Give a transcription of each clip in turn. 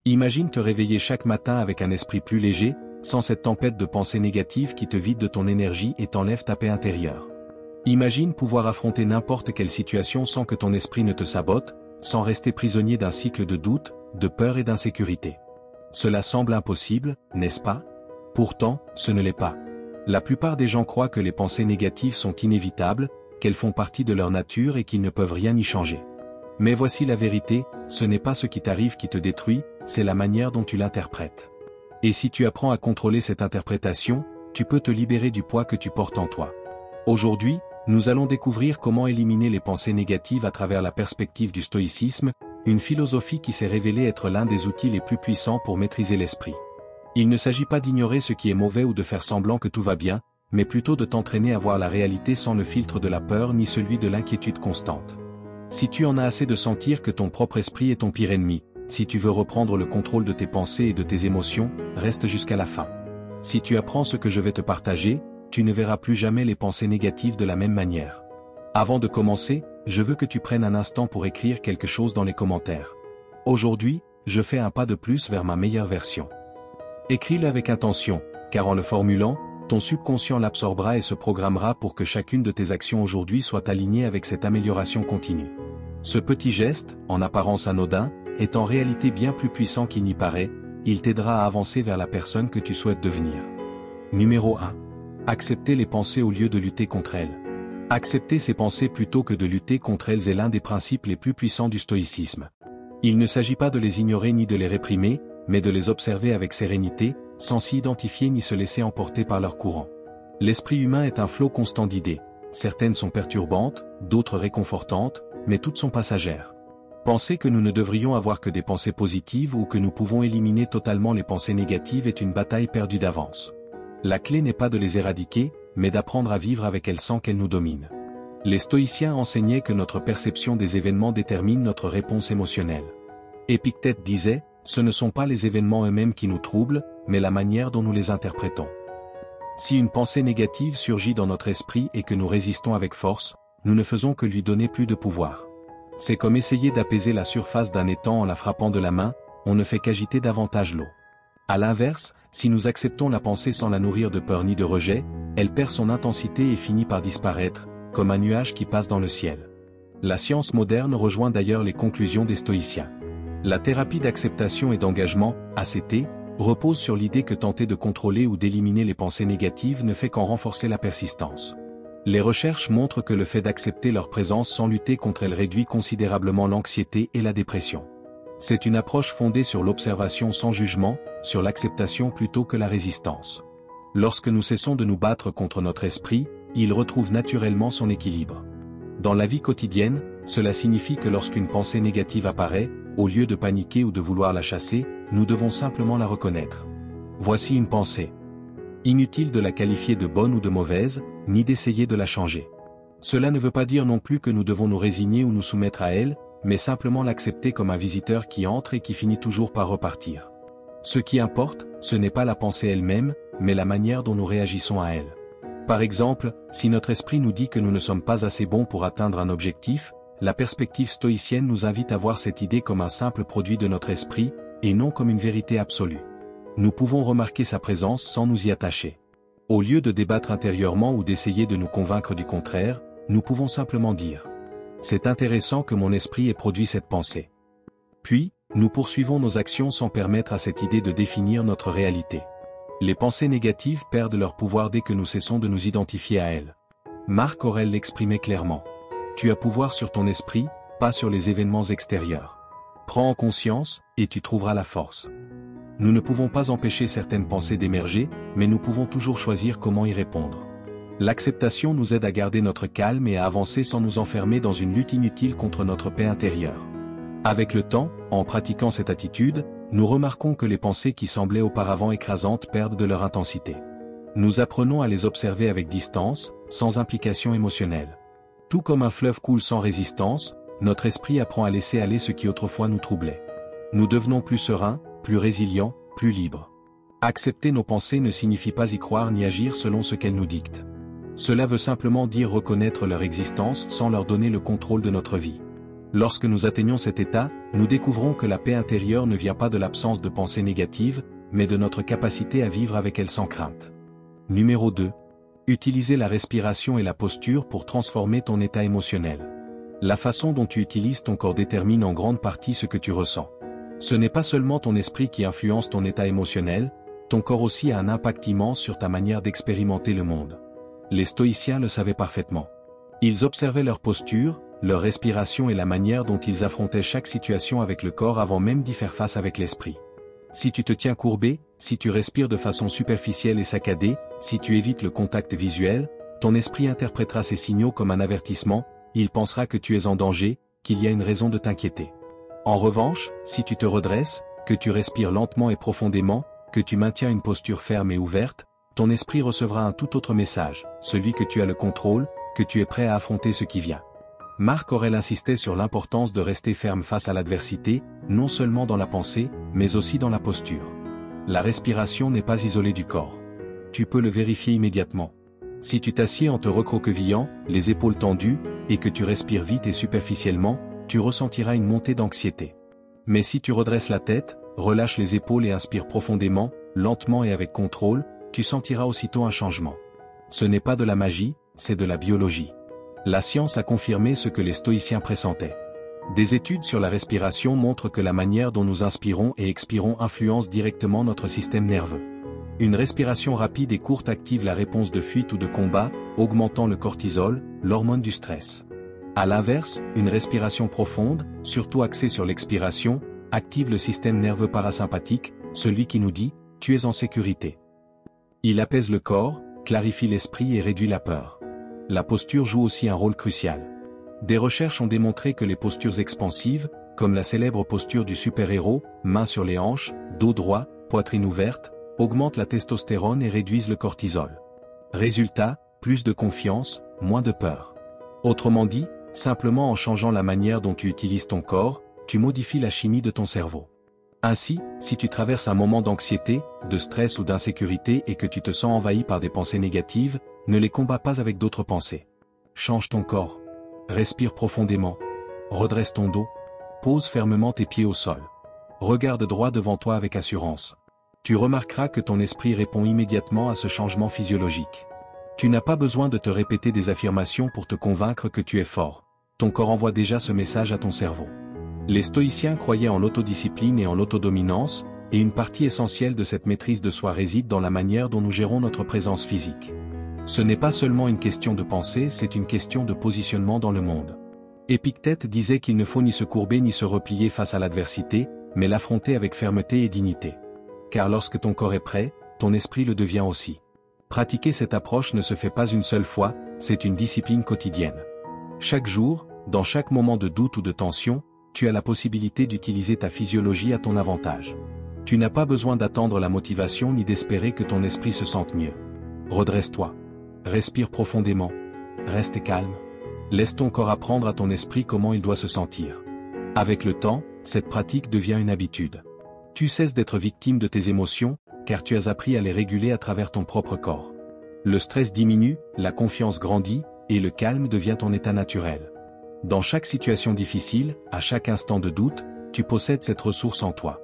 Imagine te réveiller chaque matin avec un esprit plus léger, sans cette tempête de pensées négatives qui te vide de ton énergie et t'enlève ta paix intérieure. Imagine pouvoir affronter n'importe quelle situation sans que ton esprit ne te sabote, sans rester prisonnier d'un cycle de doute, de peur et d'insécurité. Cela semble impossible, n'est-ce pas? Pourtant, ce ne l'est pas. La plupart des gens croient que les pensées négatives sont inévitables, qu'elles font partie de leur nature et qu'ils ne peuvent rien y changer. Mais voici la vérité, ce n'est pas ce qui t'arrive qui te détruit, c'est la manière dont tu l'interprètes. Et si tu apprends à contrôler cette interprétation, tu peux te libérer du poids que tu portes en toi. Aujourd'hui, nous allons découvrir comment éliminer les pensées négatives à travers la perspective du stoïcisme, une philosophie qui s'est révélée être l'un des outils les plus puissants pour maîtriser l'esprit. Il ne s'agit pas d'ignorer ce qui est mauvais ou de faire semblant que tout va bien, mais plutôt de t'entraîner à voir la réalité sans le filtre de la peur ni celui de l'inquiétude constante. Si tu en as assez de sentir que ton propre esprit est ton pire ennemi, si tu veux reprendre le contrôle de tes pensées et de tes émotions, reste jusqu'à la fin. Si tu apprends ce que je vais te partager, tu ne verras plus jamais les pensées négatives de la même manière. Avant de commencer, je veux que tu prennes un instant pour écrire quelque chose dans les commentaires. Aujourd'hui, je fais un pas de plus vers ma meilleure version. Écris-le avec intention, car en le formulant, ton subconscient l'absorbera et se programmera pour que chacune de tes actions aujourd'hui soit alignée avec cette amélioration continue. Ce petit geste, en apparence anodin, est en réalité bien plus puissant qu'il n'y paraît, il t'aidera à avancer vers la personne que tu souhaites devenir. Numéro 1. Accepter les pensées au lieu de lutter contre elles. Accepter ces pensées plutôt que de lutter contre elles est l'un des principes les plus puissants du stoïcisme. Il ne s'agit pas de les ignorer ni de les réprimer, mais de les observer avec sérénité, sans s'y identifier ni se laisser emporter par leur courant. L'esprit humain est un flot constant d'idées. Certaines sont perturbantes, d'autres réconfortantes, mais toutes sont passagères. Penser que nous ne devrions avoir que des pensées positives ou que nous pouvons éliminer totalement les pensées négatives est une bataille perdue d'avance. La clé n'est pas de les éradiquer, mais d'apprendre à vivre avec elles sans qu'elles nous dominent. Les stoïciens enseignaient que notre perception des événements détermine notre réponse émotionnelle. Épictète disait, ce ne sont pas les événements eux-mêmes qui nous troublent, mais la manière dont nous les interprétons. Si une pensée négative surgit dans notre esprit et que nous résistons avec force, nous ne faisons que lui donner plus de pouvoir. C'est comme essayer d'apaiser la surface d'un étang en la frappant de la main, on ne fait qu'agiter davantage l'eau. À l'inverse, si nous acceptons la pensée sans la nourrir de peur ni de rejet, elle perd son intensité et finit par disparaître, comme un nuage qui passe dans le ciel. La science moderne rejoint d'ailleurs les conclusions des stoïciens. La thérapie d'acceptation et d'engagement, ACT, repose sur l'idée que tenter de contrôler ou d'éliminer les pensées négatives ne fait qu'en renforcer la persistance. Les recherches montrent que le fait d'accepter leur présence sans lutter contre elles réduit considérablement l'anxiété et la dépression. C'est une approche fondée sur l'observation sans jugement, sur l'acceptation plutôt que la résistance. Lorsque nous cessons de nous battre contre notre esprit, il retrouve naturellement son équilibre. Dans la vie quotidienne, cela signifie que lorsqu'une pensée négative apparaît, au lieu de paniquer ou de vouloir la chasser, nous devons simplement la reconnaître. Voici une pensée. Inutile de la qualifier de bonne ou de mauvaise, ni d'essayer de la changer. Cela ne veut pas dire non plus que nous devons nous résigner ou nous soumettre à elle, mais simplement l'accepter comme un visiteur qui entre et qui finit toujours par repartir. Ce qui importe, ce n'est pas la pensée elle-même, mais la manière dont nous réagissons à elle. Par exemple, si notre esprit nous dit que nous ne sommes pas assez bons pour atteindre un objectif, la perspective stoïcienne nous invite à voir cette idée comme un simple produit de notre esprit, et non comme une vérité absolue. Nous pouvons remarquer sa présence sans nous y attacher. Au lieu de débattre intérieurement ou d'essayer de nous convaincre du contraire, nous pouvons simplement dire « C'est intéressant que mon esprit ait produit cette pensée ». Puis, nous poursuivons nos actions sans permettre à cette idée de définir notre réalité. Les pensées négatives perdent leur pouvoir dès que nous cessons de nous identifier à elles. Marc Aurèle l'exprimait clairement. Tu as pouvoir sur ton esprit, pas sur les événements extérieurs. Prends en conscience, et tu trouveras la force. Nous ne pouvons pas empêcher certaines pensées d'émerger, mais nous pouvons toujours choisir comment y répondre. L'acceptation nous aide à garder notre calme et à avancer sans nous enfermer dans une lutte inutile contre notre paix intérieure. Avec le temps, en pratiquant cette attitude, nous remarquons que les pensées qui semblaient auparavant écrasantes perdent de leur intensité. Nous apprenons à les observer avec distance, sans implication émotionnelle. Tout comme un fleuve coule sans résistance, notre esprit apprend à laisser aller ce qui autrefois nous troublait. Nous devenons plus sereins, plus résilients, plus libres. Accepter nos pensées ne signifie pas y croire ni agir selon ce qu'elles nous dictent. Cela veut simplement dire reconnaître leur existence sans leur donner le contrôle de notre vie. Lorsque nous atteignons cet état, nous découvrons que la paix intérieure ne vient pas de l'absence de pensées négatives, mais de notre capacité à vivre avec elles sans crainte. Numéro 2. Utiliser la respiration et la posture pour transformer ton état émotionnel. La façon dont tu utilises ton corps détermine en grande partie ce que tu ressens. Ce n'est pas seulement ton esprit qui influence ton état émotionnel, ton corps aussi a un impact immense sur ta manière d'expérimenter le monde. Les stoïciens le savaient parfaitement. Ils observaient leur posture, leur respiration et la manière dont ils affrontaient chaque situation avec le corps avant même d'y faire face avec l'esprit. Si tu te tiens courbé, si tu respires de façon superficielle et saccadée, si tu évites le contact visuel, ton esprit interprétera ces signaux comme un avertissement, il pensera que tu es en danger, qu'il y a une raison de t'inquiéter. En revanche, si tu te redresses, que tu respires lentement et profondément, que tu maintiens une posture ferme et ouverte, ton esprit recevra un tout autre message, celui que tu as le contrôle, que tu es prêt à affronter ce qui vient. Marc Aurèle insistait sur l'importance de rester ferme face à l'adversité, non seulement dans la pensée, mais aussi dans la posture. La respiration n'est pas isolée du corps. Tu peux le vérifier immédiatement. Si tu t'assieds en te recroquevillant, les épaules tendues, et que tu respires vite et superficiellement, tu ressentiras une montée d'anxiété. Mais si tu redresses la tête, relâches les épaules et inspires profondément, lentement et avec contrôle, tu sentiras aussitôt un changement. Ce n'est pas de la magie, c'est de la biologie. La science a confirmé ce que les stoïciens pressentaient. Des études sur la respiration montrent que la manière dont nous inspirons et expirons influence directement notre système nerveux. Une respiration rapide et courte active la réponse de fuite ou de combat, augmentant le cortisol, l'hormone du stress. À l'inverse, une respiration profonde, surtout axée sur l'expiration, active le système nerveux parasympathique, celui qui nous dit « tu es en sécurité ». Il apaise le corps, clarifie l'esprit et réduit la peur. La posture joue aussi un rôle crucial. Des recherches ont démontré que les postures expansives, comme la célèbre posture du super-héros, mains sur les hanches, dos droit, poitrine ouverte, augmentent la testostérone et réduisent le cortisol. Résultat, plus de confiance, moins de peur. Autrement dit, simplement en changeant la manière dont tu utilises ton corps, tu modifies la chimie de ton cerveau. Ainsi, si tu traverses un moment d'anxiété, de stress ou d'insécurité et que tu te sens envahi par des pensées négatives, ne les combats pas avec d'autres pensées. Change ton corps. Respire profondément. Redresse ton dos. Pose fermement tes pieds au sol. Regarde droit devant toi avec assurance. Tu remarqueras que ton esprit répond immédiatement à ce changement physiologique. Tu n'as pas besoin de te répéter des affirmations pour te convaincre que tu es fort. Ton corps envoie déjà ce message à ton cerveau. Les stoïciens croyaient en l'autodiscipline et en l'autodominance, et une partie essentielle de cette maîtrise de soi réside dans la manière dont nous gérons notre présence physique. Ce n'est pas seulement une question de pensée, c'est une question de positionnement dans le monde. Épictète disait qu'il ne faut ni se courber ni se replier face à l'adversité, mais l'affronter avec fermeté et dignité. Car lorsque ton corps est prêt, ton esprit le devient aussi. Pratiquer cette approche ne se fait pas une seule fois, c'est une discipline quotidienne. Chaque jour, dans chaque moment de doute ou de tension, tu as la possibilité d'utiliser ta physiologie à ton avantage. Tu n'as pas besoin d'attendre la motivation ni d'espérer que ton esprit se sente mieux. Redresse-toi. Respire profondément. Reste calme. Laisse ton corps apprendre à ton esprit comment il doit se sentir. Avec le temps, cette pratique devient une habitude. Tu cesses d'être victime de tes émotions, car tu as appris à les réguler à travers ton propre corps. Le stress diminue, la confiance grandit, et le calme devient ton état naturel. Dans chaque situation difficile, à chaque instant de doute, tu possèdes cette ressource en toi.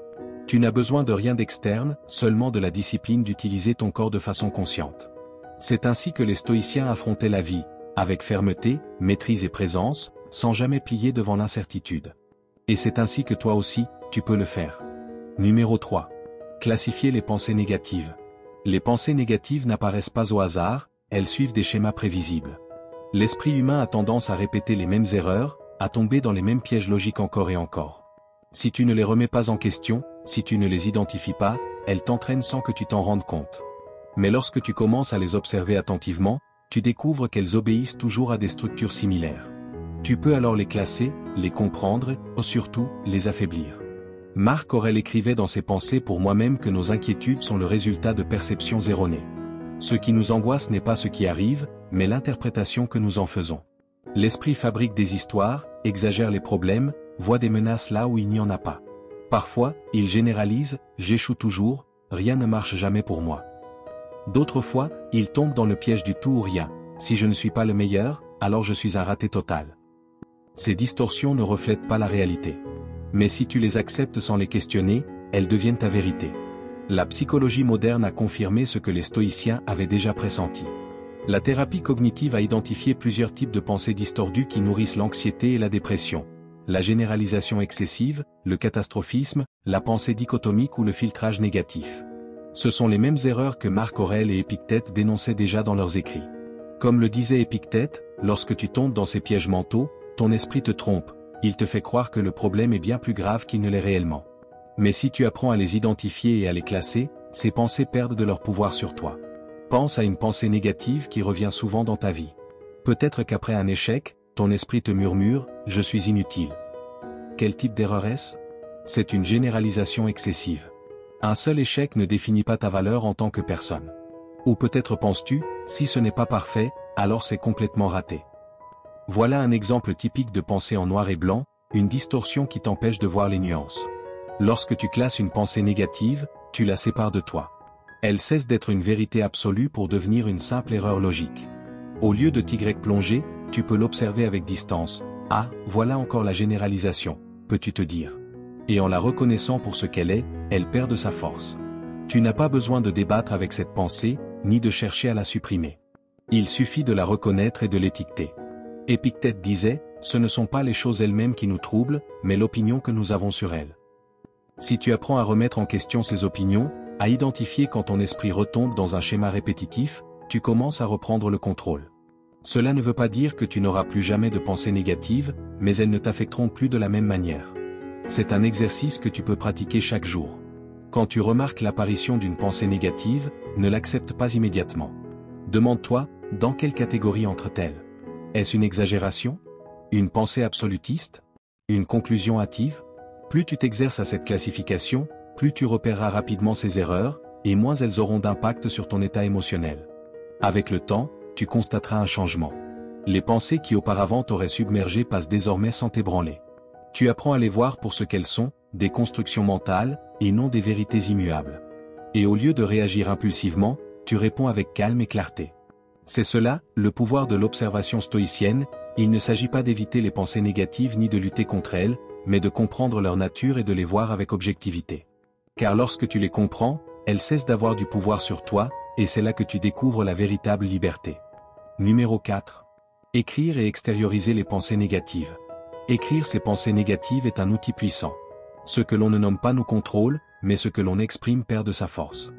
Tu n'as besoin de rien d'externe, seulement de la discipline d'utiliser ton corps de façon consciente. C'est ainsi que les stoïciens affrontaient la vie, avec fermeté, maîtrise et présence, sans jamais plier devant l'incertitude. Et c'est ainsi que toi aussi, tu peux le faire. Numéro 3. Classifier les pensées négatives. Les pensées négatives n'apparaissent pas au hasard, elles suivent des schémas prévisibles. L'esprit humain a tendance à répéter les mêmes erreurs, à tomber dans les mêmes pièges logiques encore et encore. Si tu ne les remets pas en question, si tu ne les identifies pas, elles t'entraînent sans que tu t'en rendes compte. Mais lorsque tu commences à les observer attentivement, tu découvres qu'elles obéissent toujours à des structures similaires. Tu peux alors les classer, les comprendre, ou surtout, les affaiblir. Marc Aurèle écrivait dans ses pensées pour moi-même que nos inquiétudes sont le résultat de perceptions erronées. Ce qui nous angoisse n'est pas ce qui arrive, mais l'interprétation que nous en faisons. L'esprit fabrique des histoires, exagère les problèmes, voit des menaces là où il n'y en a pas. Parfois, il généralise, j'échoue toujours, rien ne marche jamais pour moi. D'autres fois, il tombe dans le piège du tout ou rien, si je ne suis pas le meilleur, alors je suis un raté total. Ces distorsions ne reflètent pas la réalité. Mais si tu les acceptes sans les questionner, elles deviennent ta vérité. La psychologie moderne a confirmé ce que les stoïciens avaient déjà pressenti. La thérapie cognitive a identifié plusieurs types de pensées distordues qui nourrissent l'anxiété et la dépression. La généralisation excessive, le catastrophisme, la pensée dichotomique ou le filtrage négatif. Ce sont les mêmes erreurs que Marc Aurèle et Épictète dénonçaient déjà dans leurs écrits. Comme le disait Épictète, lorsque tu tombes dans ces pièges mentaux, ton esprit te trompe, il te fait croire que le problème est bien plus grave qu'il ne l'est réellement. Mais si tu apprends à les identifier et à les classer, ces pensées perdent de leur pouvoir sur toi. Pense à une pensée négative qui revient souvent dans ta vie. Peut-être qu'après un échec, ton esprit te murmure « je suis inutile ». Quel type d'erreur est-ce? C'est une généralisation excessive. Un seul échec ne définit pas ta valeur en tant que personne. Ou peut-être penses-tu, si ce n'est pas parfait, alors c'est complètement raté. Voilà un exemple typique de pensée en noir et blanc, une distorsion qui t'empêche de voir les nuances. Lorsque tu classes une pensée négative, tu la sépares de toi. Elle cesse d'être une vérité absolue pour devenir une simple erreur logique. Au lieu de t'y plonger, tu peux l'observer avec distance. Ah, voilà encore la généralisation, peux-tu te dire. Et en la reconnaissant pour ce qu'elle est, elle perd de sa force. Tu n'as pas besoin de débattre avec cette pensée, ni de chercher à la supprimer. Il suffit de la reconnaître et de l'étiqueter. Épictète disait, ce ne sont pas les choses elles-mêmes qui nous troublent, mais l'opinion que nous avons sur elles. Si tu apprends à remettre en question ces opinions, à identifier quand ton esprit retombe dans un schéma répétitif, tu commences à reprendre le contrôle. Cela ne veut pas dire que tu n'auras plus jamais de pensées négatives, mais elles ne t'affecteront plus de la même manière. C'est un exercice que tu peux pratiquer chaque jour. Quand tu remarques l'apparition d'une pensée négative, ne l'accepte pas immédiatement. Demande-toi, dans quelle catégorie entre-t-elle? Est-ce une exagération? Une pensée absolutiste? Une conclusion hâtive? Plus tu t'exerces à cette classification, plus tu repéreras rapidement ces erreurs, et moins elles auront d'impact sur ton état émotionnel. Avec le temps, tu constateras un changement. Les pensées qui auparavant t'auraient submergé passent désormais sans t'ébranler. Tu apprends à les voir pour ce qu'elles sont, des constructions mentales, et non des vérités immuables. Et au lieu de réagir impulsivement, tu réponds avec calme et clarté. C'est cela, le pouvoir de l'observation stoïcienne, il ne s'agit pas d'éviter les pensées négatives ni de lutter contre elles, mais de comprendre leur nature et de les voir avec objectivité. Car lorsque tu les comprends, elles cessent d'avoir du pouvoir sur toi, et c'est là que tu découvres la véritable liberté. Numéro 4. Écrire et extérioriser les pensées négatives. Écrire ces pensées négatives est un outil puissant. Ce que l'on ne nomme pas nous contrôle, mais ce que l'on exprime perd de sa force.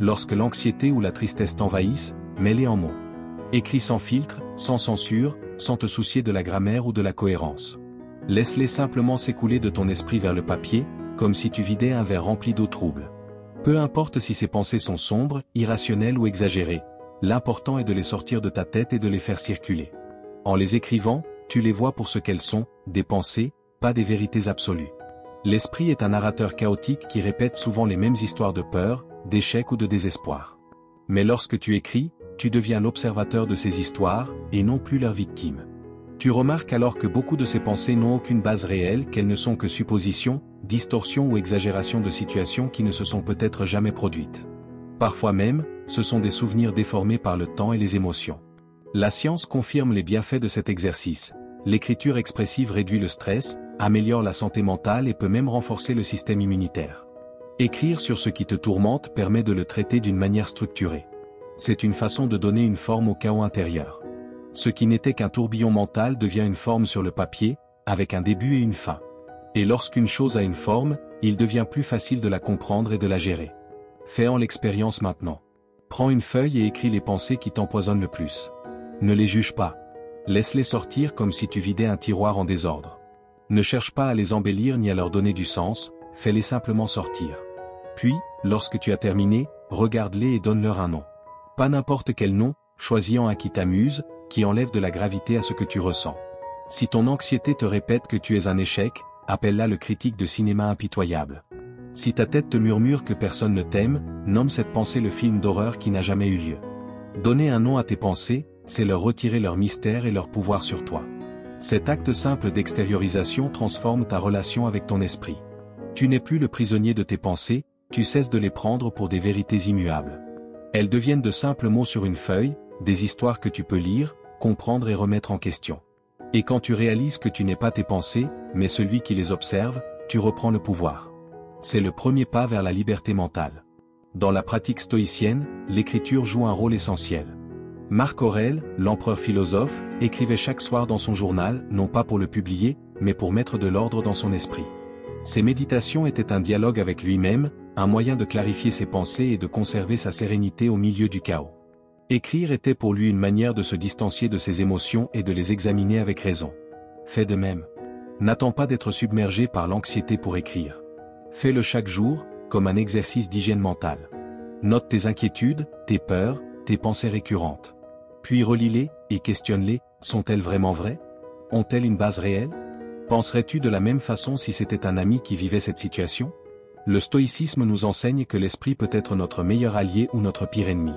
Lorsque l'anxiété ou la tristesse t'envahissent, mets-les en mots. Écris sans filtre, sans censure, sans te soucier de la grammaire ou de la cohérence. Laisse-les simplement s'écouler de ton esprit vers le papier, comme si tu vidais un verre rempli d'eau trouble. Peu importe si ces pensées sont sombres, irrationnelles ou exagérées, l'important est de les sortir de ta tête et de les faire circuler. En les écrivant, tu les vois pour ce qu'elles sont, des pensées, pas des vérités absolues. L'esprit est un narrateur chaotique qui répète souvent les mêmes histoires de peur, d'échec ou de désespoir. Mais lorsque tu écris, tu deviens l'observateur de ces histoires, et non plus leur victime. Tu remarques alors que beaucoup de ces pensées n'ont aucune base réelle, qu'elles ne sont que suppositions, distorsions ou exagérations de situations qui ne se sont peut-être jamais produites. Parfois même, ce sont des souvenirs déformés par le temps et les émotions. La science confirme les bienfaits de cet exercice. L'écriture expressive réduit le stress, améliore la santé mentale et peut même renforcer le système immunitaire. Écrire sur ce qui te tourmente permet de le traiter d'une manière structurée. C'est une façon de donner une forme au chaos intérieur. Ce qui n'était qu'un tourbillon mental devient une forme sur le papier, avec un début et une fin. Et lorsqu'une chose a une forme, il devient plus facile de la comprendre et de la gérer. Fais-en l'expérience maintenant. Prends une feuille et écris les pensées qui t'empoisonnent le plus. Ne les juge pas. Laisse-les sortir comme si tu vidais un tiroir en désordre. Ne cherche pas à les embellir ni à leur donner du sens, fais-les simplement sortir. Puis, lorsque tu as terminé, regarde-les et donne-leur un nom. Pas n'importe quel nom, choisis-en un qui t'amuse, qui enlève de la gravité à ce que tu ressens. Si ton anxiété te répète que tu es un échec, appelle-la le critique de cinéma impitoyable. Si ta tête te murmure que personne ne t'aime, nomme cette pensée le film d'horreur qui n'a jamais eu lieu. Donner un nom à tes pensées, c'est leur retirer leur mystère et leur pouvoir sur toi. Cet acte simple d'extériorisation transforme ta relation avec ton esprit. Tu n'es plus le prisonnier de tes pensées, tu cesses de les prendre pour des vérités immuables. Elles deviennent de simples mots sur une feuille, des histoires que tu peux lire, comprendre et remettre en question. Et quand tu réalises que tu n'es pas tes pensées, mais celui qui les observe, tu reprends le pouvoir. C'est le premier pas vers la liberté mentale. Dans la pratique stoïcienne, l'écriture joue un rôle essentiel. Marc Aurèle, l'empereur philosophe, écrivait chaque soir dans son journal, non pas pour le publier, mais pour mettre de l'ordre dans son esprit. Ses méditations étaient un dialogue avec lui-même, un moyen de clarifier ses pensées et de conserver sa sérénité au milieu du chaos. Écrire était pour lui une manière de se distancier de ses émotions et de les examiner avec raison. Fais de même. N'attends pas d'être submergé par l'anxiété pour écrire. Fais-le chaque jour, comme un exercice d'hygiène mentale. Note tes inquiétudes, tes peurs, tes pensées récurrentes. Puis relis-les, et questionne-les, sont-elles vraiment vraies? Ont-elles une base réelle? Penserais-tu de la même façon si c'était un ami qui vivait cette situation? Le stoïcisme nous enseigne que l'esprit peut être notre meilleur allié ou notre pire ennemi.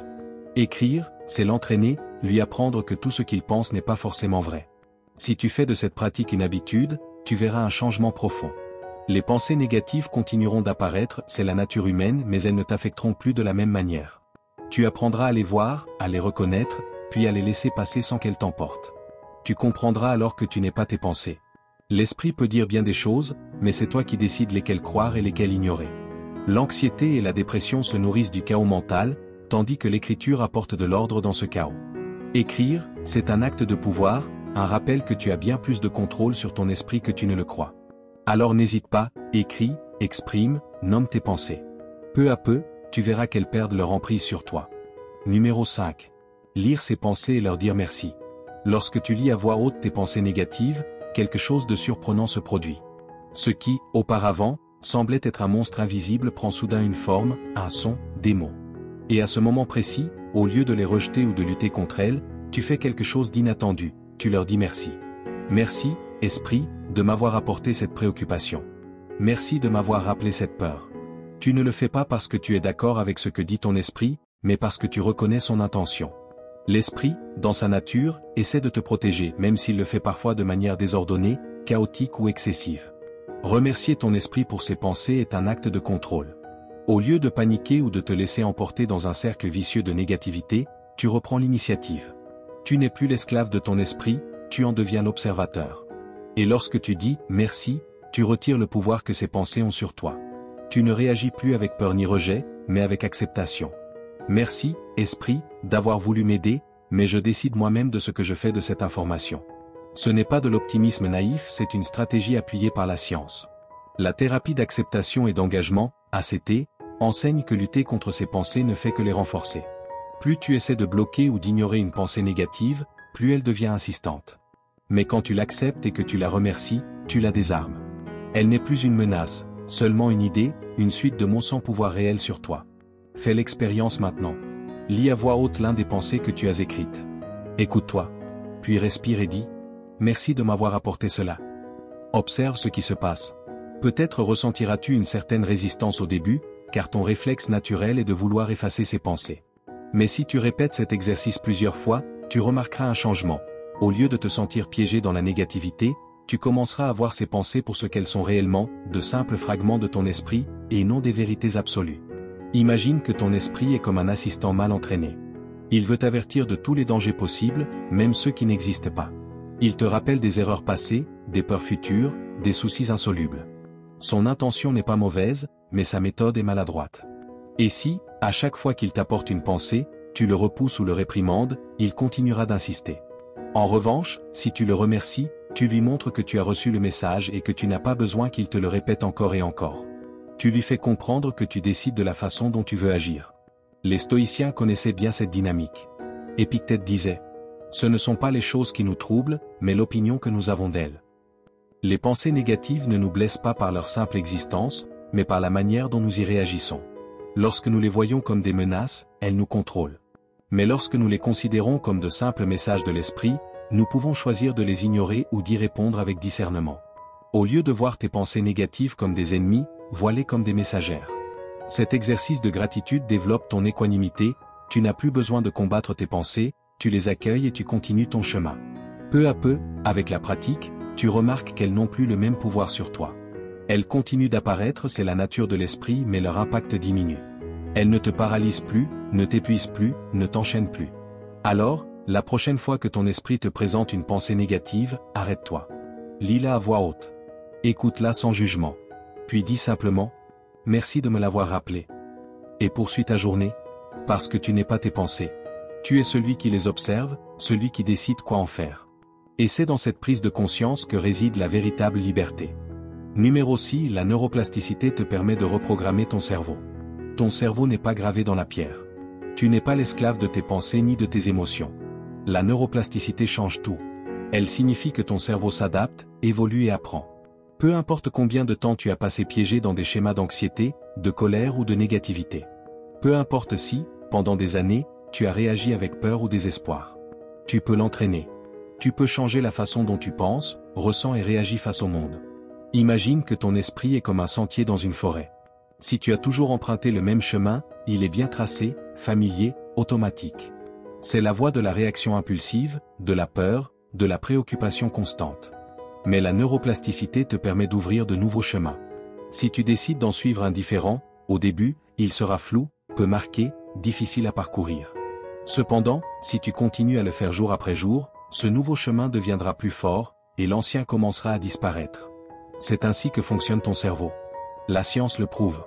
Écrire, c'est l'entraîner, lui apprendre que tout ce qu'il pense n'est pas forcément vrai. Si tu fais de cette pratique une habitude, tu verras un changement profond. Les pensées négatives continueront d'apparaître, c'est la nature humaine, mais elles ne t'affecteront plus de la même manière. Tu apprendras à les voir, à les reconnaître, puis à les laisser passer sans qu'elles t'emportent. Tu comprendras alors que tu n'es pas tes pensées. L'esprit peut dire bien des choses, mais c'est toi qui décides lesquelles croire et lesquelles ignorer. L'anxiété et la dépression se nourrissent du chaos mental, tandis que l'écriture apporte de l'ordre dans ce chaos. Écrire, c'est un acte de pouvoir, un rappel que tu as bien plus de contrôle sur ton esprit que tu ne le crois. Alors n'hésite pas, écris, exprime, nomme tes pensées. Peu à peu, tu verras qu'elles perdent leur emprise sur toi. Numéro 5. Lire ses pensées et leur dire merci. Lorsque tu lis à voix haute tes pensées négatives, quelque chose de surprenant se produit. Ce qui, auparavant, semblait être un monstre invisible prend soudain une forme, un son, des mots. Et à ce moment précis, au lieu de les rejeter ou de lutter contre elles, tu fais quelque chose d'inattendu, tu leur dis merci. Merci, esprit, de m'avoir apporté cette préoccupation. Merci de m'avoir rappelé cette peur. Tu ne le fais pas parce que tu es d'accord avec ce que dit ton esprit, mais parce que tu reconnais son intention. L'esprit, dans sa nature, essaie de te protéger, même s'il le fait parfois de manière désordonnée, chaotique ou excessive. Remercier ton esprit pour ses pensées est un acte de contrôle. Au lieu de paniquer ou de te laisser emporter dans un cercle vicieux de négativité, tu reprends l'initiative. Tu n'es plus l'esclave de ton esprit, tu en deviens l'observateur. Et lorsque tu dis « merci », tu retires le pouvoir que ces pensées ont sur toi. Tu ne réagis plus avec peur ni rejet, mais avec acceptation. Merci, esprit, d'avoir voulu m'aider, mais je décide moi-même de ce que je fais de cette information. Ce n'est pas de l'optimisme naïf, c'est une stratégie appuyée par la science. La thérapie d'acceptation et d'engagement, ACT, enseigne que lutter contre ces pensées ne fait que les renforcer. Plus tu essaies de bloquer ou d'ignorer une pensée négative, plus elle devient insistante. Mais quand tu l'acceptes et que tu la remercies, tu la désarmes. Elle n'est plus une menace, seulement une idée, une suite de mots sans pouvoir réel sur toi. Fais l'expérience maintenant. Lis à voix haute l'un des pensées que tu as écrites. Écoute-toi. Puis respire et dis « Merci de m'avoir apporté cela ». Observe ce qui se passe. Peut-être ressentiras-tu une certaine résistance au début, car ton réflexe naturel est de vouloir effacer ces pensées. Mais si tu répètes cet exercice plusieurs fois, tu remarqueras un changement. Au lieu de te sentir piégé dans la négativité, tu commenceras à voir ces pensées pour ce qu'elles sont réellement, de simples fragments de ton esprit, et non des vérités absolues. Imagine que ton esprit est comme un assistant mal entraîné. Il veut t'avertir de tous les dangers possibles, même ceux qui n'existent pas. Il te rappelle des erreurs passées, des peurs futures, des soucis insolubles. Son intention n'est pas mauvaise, mais sa méthode est maladroite. Et si, à chaque fois qu'il t'apporte une pensée, tu le repousses ou le réprimandes, il continuera d'insister. En revanche, si tu le remercies, tu lui montres que tu as reçu le message et que tu n'as pas besoin qu'il te le répète encore et encore. Tu lui fais comprendre que tu décides de la façon dont tu veux agir. Les stoïciens connaissaient bien cette dynamique. Épictète disait « Ce ne sont pas les choses qui nous troublent, mais l'opinion que nous avons d'elles. » Les pensées négatives ne nous blessent pas par leur simple existence, mais par la manière dont nous y réagissons. Lorsque nous les voyons comme des menaces, elles nous contrôlent. Mais lorsque nous les considérons comme de simples messages de l'esprit, nous pouvons choisir de les ignorer ou d'y répondre avec discernement. Au lieu de voir tes pensées négatives comme des ennemis, vois-les comme des messagères. Cet exercice de gratitude développe ton équanimité, tu n'as plus besoin de combattre tes pensées, tu les accueilles et tu continues ton chemin. Peu à peu, avec la pratique, tu remarques qu'elles n'ont plus le même pouvoir sur toi. Elles continuent d'apparaître, c'est la nature de l'esprit, mais leur impact diminue. Elles ne te paralysent plus, ne t'épuisent plus, ne t'enchaînent plus. Alors, La prochaine fois que ton esprit te présente une pensée négative, arrête-toi. Lis-la à voix haute. Écoute-la sans jugement. Puis dis simplement « Merci de me l'avoir rappelé ». Et poursuis ta journée. Parce que tu n'es pas tes pensées. Tu es celui qui les observe, celui qui décide quoi en faire. Et c'est dans cette prise de conscience que réside la véritable liberté. Numéro 6, la neuroplasticité te permet de reprogrammer ton cerveau. Ton cerveau n'est pas gravé dans la pierre. Tu n'es pas l'esclave de tes pensées ni de tes émotions. La neuroplasticité change tout. Elle signifie que ton cerveau s'adapte, évolue et apprend. Peu importe combien de temps tu as passé piégé dans des schémas d'anxiété, de colère ou de négativité. Peu importe si, pendant des années, tu as réagi avec peur ou désespoir. Tu peux l'entraîner. Tu peux changer la façon dont tu penses, ressens et réagis face au monde. Imagine que ton esprit est comme un sentier dans une forêt. Si tu as toujours emprunté le même chemin, il est bien tracé, familier, automatique. C'est la voie de la réaction impulsive, de la peur, de la préoccupation constante. Mais la neuroplasticité te permet d'ouvrir de nouveaux chemins. Si tu décides d'en suivre un différent, au début, il sera flou, peu marqué, difficile à parcourir. Cependant, si tu continues à le faire jour après jour, ce nouveau chemin deviendra plus fort, et l'ancien commencera à disparaître. C'est ainsi que fonctionne ton cerveau. La science le prouve.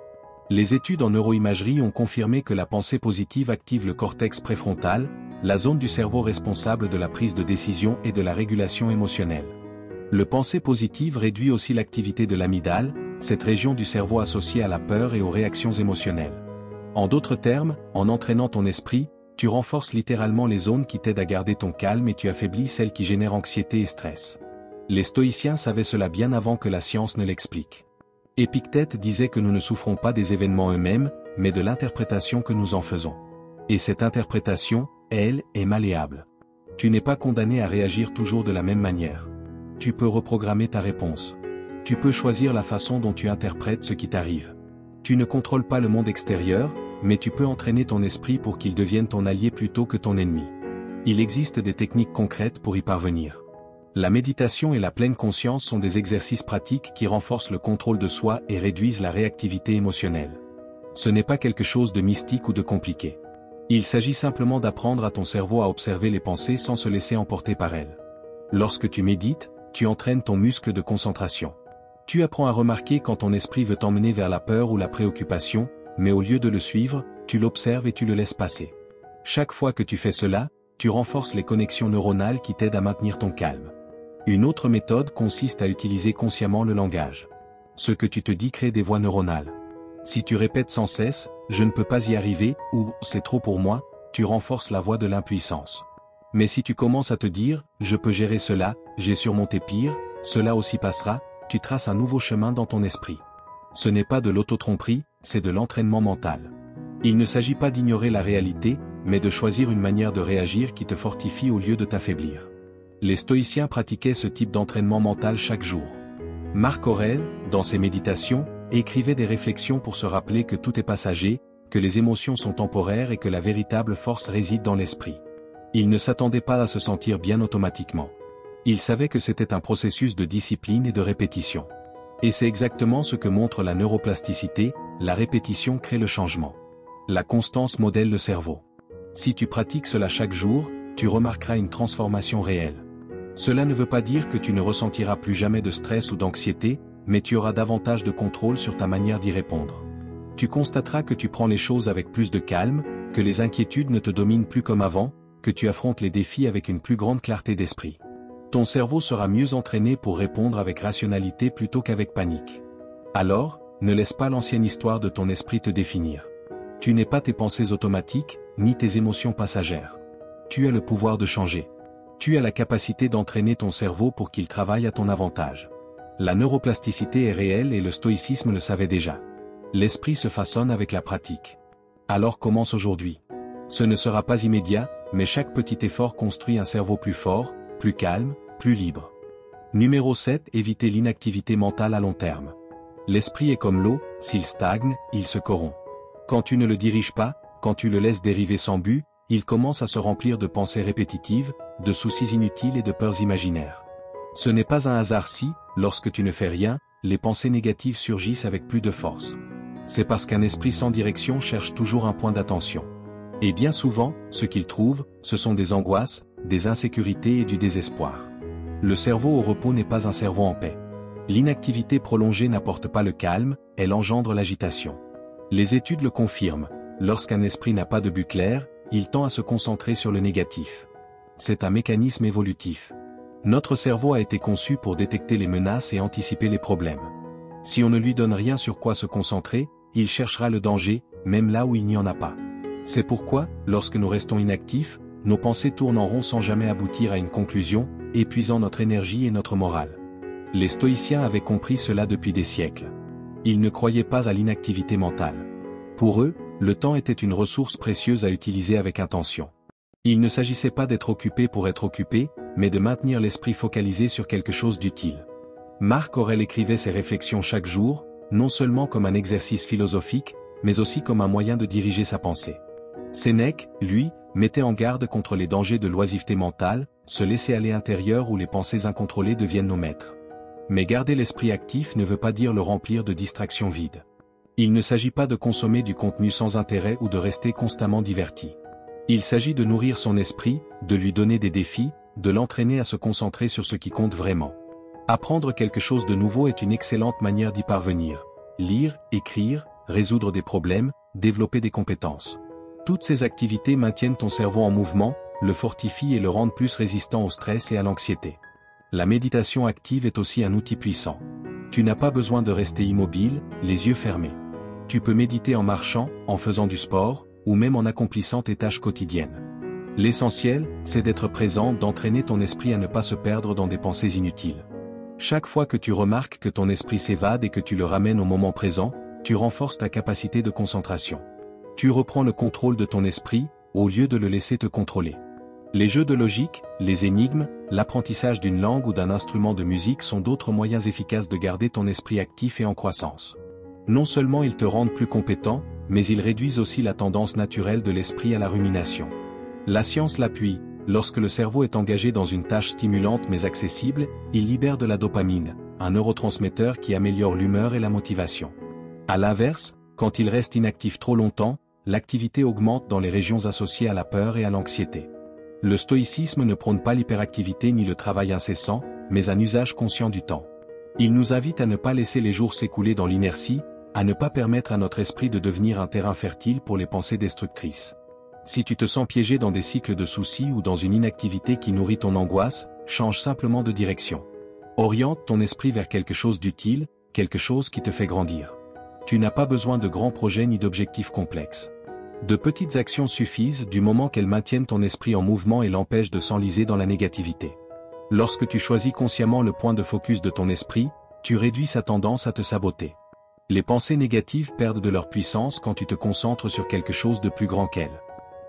Les études en neuroimagerie ont confirmé que la pensée positive active le cortex préfrontal, la zone du cerveau responsable de la prise de décision et de la régulation émotionnelle. Le pensée positive réduit aussi l'activité de l'amygdale, cette région du cerveau associée à la peur et aux réactions émotionnelles. En d'autres termes, en entraînant ton esprit, tu renforces littéralement les zones qui t'aident à garder ton calme et tu affaiblis celles qui génèrent anxiété et stress. Les stoïciens savaient cela bien avant que la science ne l'explique. Épictète disait que nous ne souffrons pas des événements eux-mêmes, mais de l'interprétation que nous en faisons. Et cette interprétation, elle, est malléable. Tu n'es pas condamné à réagir toujours de la même manière. Tu peux reprogrammer ta réponse. Tu peux choisir la façon dont tu interprètes ce qui t'arrive. Tu ne contrôles pas le monde extérieur, mais tu peux entraîner ton esprit pour qu'il devienne ton allié plutôt que ton ennemi. Il existe des techniques concrètes pour y parvenir. La méditation et la pleine conscience sont des exercices pratiques qui renforcent le contrôle de soi et réduisent la réactivité émotionnelle. Ce n'est pas quelque chose de mystique ou de compliqué. Il s'agit simplement d'apprendre à ton cerveau à observer les pensées sans se laisser emporter par elles. Lorsque tu médites, tu entraînes ton muscle de concentration. Tu apprends à remarquer quand ton esprit veut t'emmener vers la peur ou la préoccupation, mais au lieu de le suivre, tu l'observes et tu le laisses passer. Chaque fois que tu fais cela, tu renforces les connexions neuronales qui t'aident à maintenir ton calme. Une autre méthode consiste à utiliser consciemment le langage. Ce que tu te dis crée des voies neuronales. Si tu répètes sans cesse « je ne peux pas y arriver » ou « c'est trop pour moi », tu renforces la voie de l'impuissance. Mais si tu commences à te dire « je peux gérer cela, j'ai surmonté pire, cela aussi passera », tu traces un nouveau chemin dans ton esprit. Ce n'est pas de l'auto-tromperie, c'est de l'entraînement mental. Il ne s'agit pas d'ignorer la réalité, mais de choisir une manière de réagir qui te fortifie au lieu de t'affaiblir. Les stoïciens pratiquaient ce type d'entraînement mental chaque jour. Marc Aurèle, dans ses méditations, écrivait des réflexions pour se rappeler que tout est passager, que les émotions sont temporaires et que la véritable force réside dans l'esprit. Il ne s'attendait pas à se sentir bien automatiquement. Il savait que c'était un processus de discipline et de répétition. Et c'est exactement ce que montre la neuroplasticité, la répétition crée le changement. La constance modèle le cerveau. Si tu pratiques cela chaque jour, tu remarqueras une transformation réelle. Cela ne veut pas dire que tu ne ressentiras plus jamais de stress ou d'anxiété, mais tu auras davantage de contrôle sur ta manière d'y répondre. Tu constateras que tu prends les choses avec plus de calme, que les inquiétudes ne te dominent plus comme avant, que tu affrontes les défis avec une plus grande clarté d'esprit. Ton cerveau sera mieux entraîné pour répondre avec rationalité plutôt qu'avec panique. Alors, ne laisse pas l'ancienne histoire de ton esprit te définir. Tu n'es pas tes pensées automatiques, ni tes émotions passagères. Tu as le pouvoir de changer. Tu as la capacité d'entraîner ton cerveau pour qu'il travaille à ton avantage. La neuroplasticité est réelle et le stoïcisme le savait déjà. L'esprit se façonne avec la pratique. Alors commence aujourd'hui. Ce ne sera pas immédiat, mais chaque petit effort construit un cerveau plus fort, plus calme, plus libre. Numéro 7. Éviter l'inactivité mentale à long terme. L'esprit est comme l'eau, s'il stagne, il se corrompt. Quand tu ne le diriges pas, quand tu le laisses dériver sans but, il commence à se remplir de pensées répétitives, de soucis inutiles et de peurs imaginaires. Ce n'est pas un hasard si, lorsque tu ne fais rien, les pensées négatives surgissent avec plus de force. C'est parce qu'un esprit sans direction cherche toujours un point d'attention. Et bien souvent, ce qu'ils trouvent, ce sont des angoisses, des insécurités et du désespoir. Le cerveau au repos n'est pas un cerveau en paix. L'inactivité prolongée n'apporte pas le calme, elle engendre l'agitation. Les études le confirment, lorsqu'un esprit n'a pas de but clair, il tend à se concentrer sur le négatif. C'est un mécanisme évolutif. Notre cerveau a été conçu pour détecter les menaces et anticiper les problèmes. Si on ne lui donne rien sur quoi se concentrer, il cherchera le danger, même là où il n'y en a pas. C'est pourquoi, lorsque nous restons inactifs, nos pensées tournent en rond sans jamais aboutir à une conclusion, épuisant notre énergie et notre morale. Les stoïciens avaient compris cela depuis des siècles. Ils ne croyaient pas à l'inactivité mentale. Pour eux, le temps était une ressource précieuse à utiliser avec intention. Il ne s'agissait pas d'être occupé pour être occupé, mais de maintenir l'esprit focalisé sur quelque chose d'utile. Marc Aurèle écrivait ses réflexions chaque jour, non seulement comme un exercice philosophique, mais aussi comme un moyen de diriger sa pensée. Sénèque, lui, mettait en garde contre les dangers de l'oisiveté mentale, ce laisser-aller intérieur où les pensées incontrôlées deviennent nos maîtres. Mais garder l'esprit actif ne veut pas dire le remplir de distractions vides. Il ne s'agit pas de consommer du contenu sans intérêt ou de rester constamment diverti. Il s'agit de nourrir son esprit, de lui donner des défis, de l'entraîner à se concentrer sur ce qui compte vraiment. Apprendre quelque chose de nouveau est une excellente manière d'y parvenir. Lire, écrire, résoudre des problèmes, développer des compétences. Toutes ces activités maintiennent ton cerveau en mouvement, le fortifient et le rendent plus résistant au stress et à l'anxiété. La méditation active est aussi un outil puissant. Tu n'as pas besoin de rester immobile, les yeux fermés. Tu peux méditer en marchant, en faisant du sport, ou même en accomplissant tes tâches quotidiennes. L'essentiel, c'est d'être présent, d'entraîner ton esprit à ne pas se perdre dans des pensées inutiles. Chaque fois que tu remarques que ton esprit s'évade et que tu le ramènes au moment présent, tu renforces ta capacité de concentration. Tu reprends le contrôle de ton esprit, au lieu de le laisser te contrôler. Les jeux de logique, les énigmes, l'apprentissage d'une langue ou d'un instrument de musique sont d'autres moyens efficaces de garder ton esprit actif et en croissance. Non seulement ils te rendent plus compétent, mais ils réduisent aussi la tendance naturelle de l'esprit à la rumination. La science l'appuie, lorsque le cerveau est engagé dans une tâche stimulante mais accessible, il libère de la dopamine, un neurotransmetteur qui améliore l'humeur et la motivation. À l'inverse, quand il reste inactif trop longtemps, l'activité augmente dans les régions associées à la peur et à l'anxiété. Le stoïcisme ne prône pas l'hyperactivité ni le travail incessant, mais un usage conscient du temps. Il nous invite à ne pas laisser les jours s'écouler dans l'inertie, à ne pas permettre à notre esprit de devenir un terrain fertile pour les pensées destructrices. Si tu te sens piégé dans des cycles de soucis ou dans une inactivité qui nourrit ton angoisse, change simplement de direction. Oriente ton esprit vers quelque chose d'utile, quelque chose qui te fait grandir. Tu n'as pas besoin de grands projets ni d'objectifs complexes. De petites actions suffisent du moment qu'elles maintiennent ton esprit en mouvement et l'empêchent de s'enliser dans la négativité. Lorsque tu choisis consciemment le point de focus de ton esprit, tu réduis sa tendance à te saboter. Les pensées négatives perdent de leur puissance quand tu te concentres sur quelque chose de plus grand qu'elles.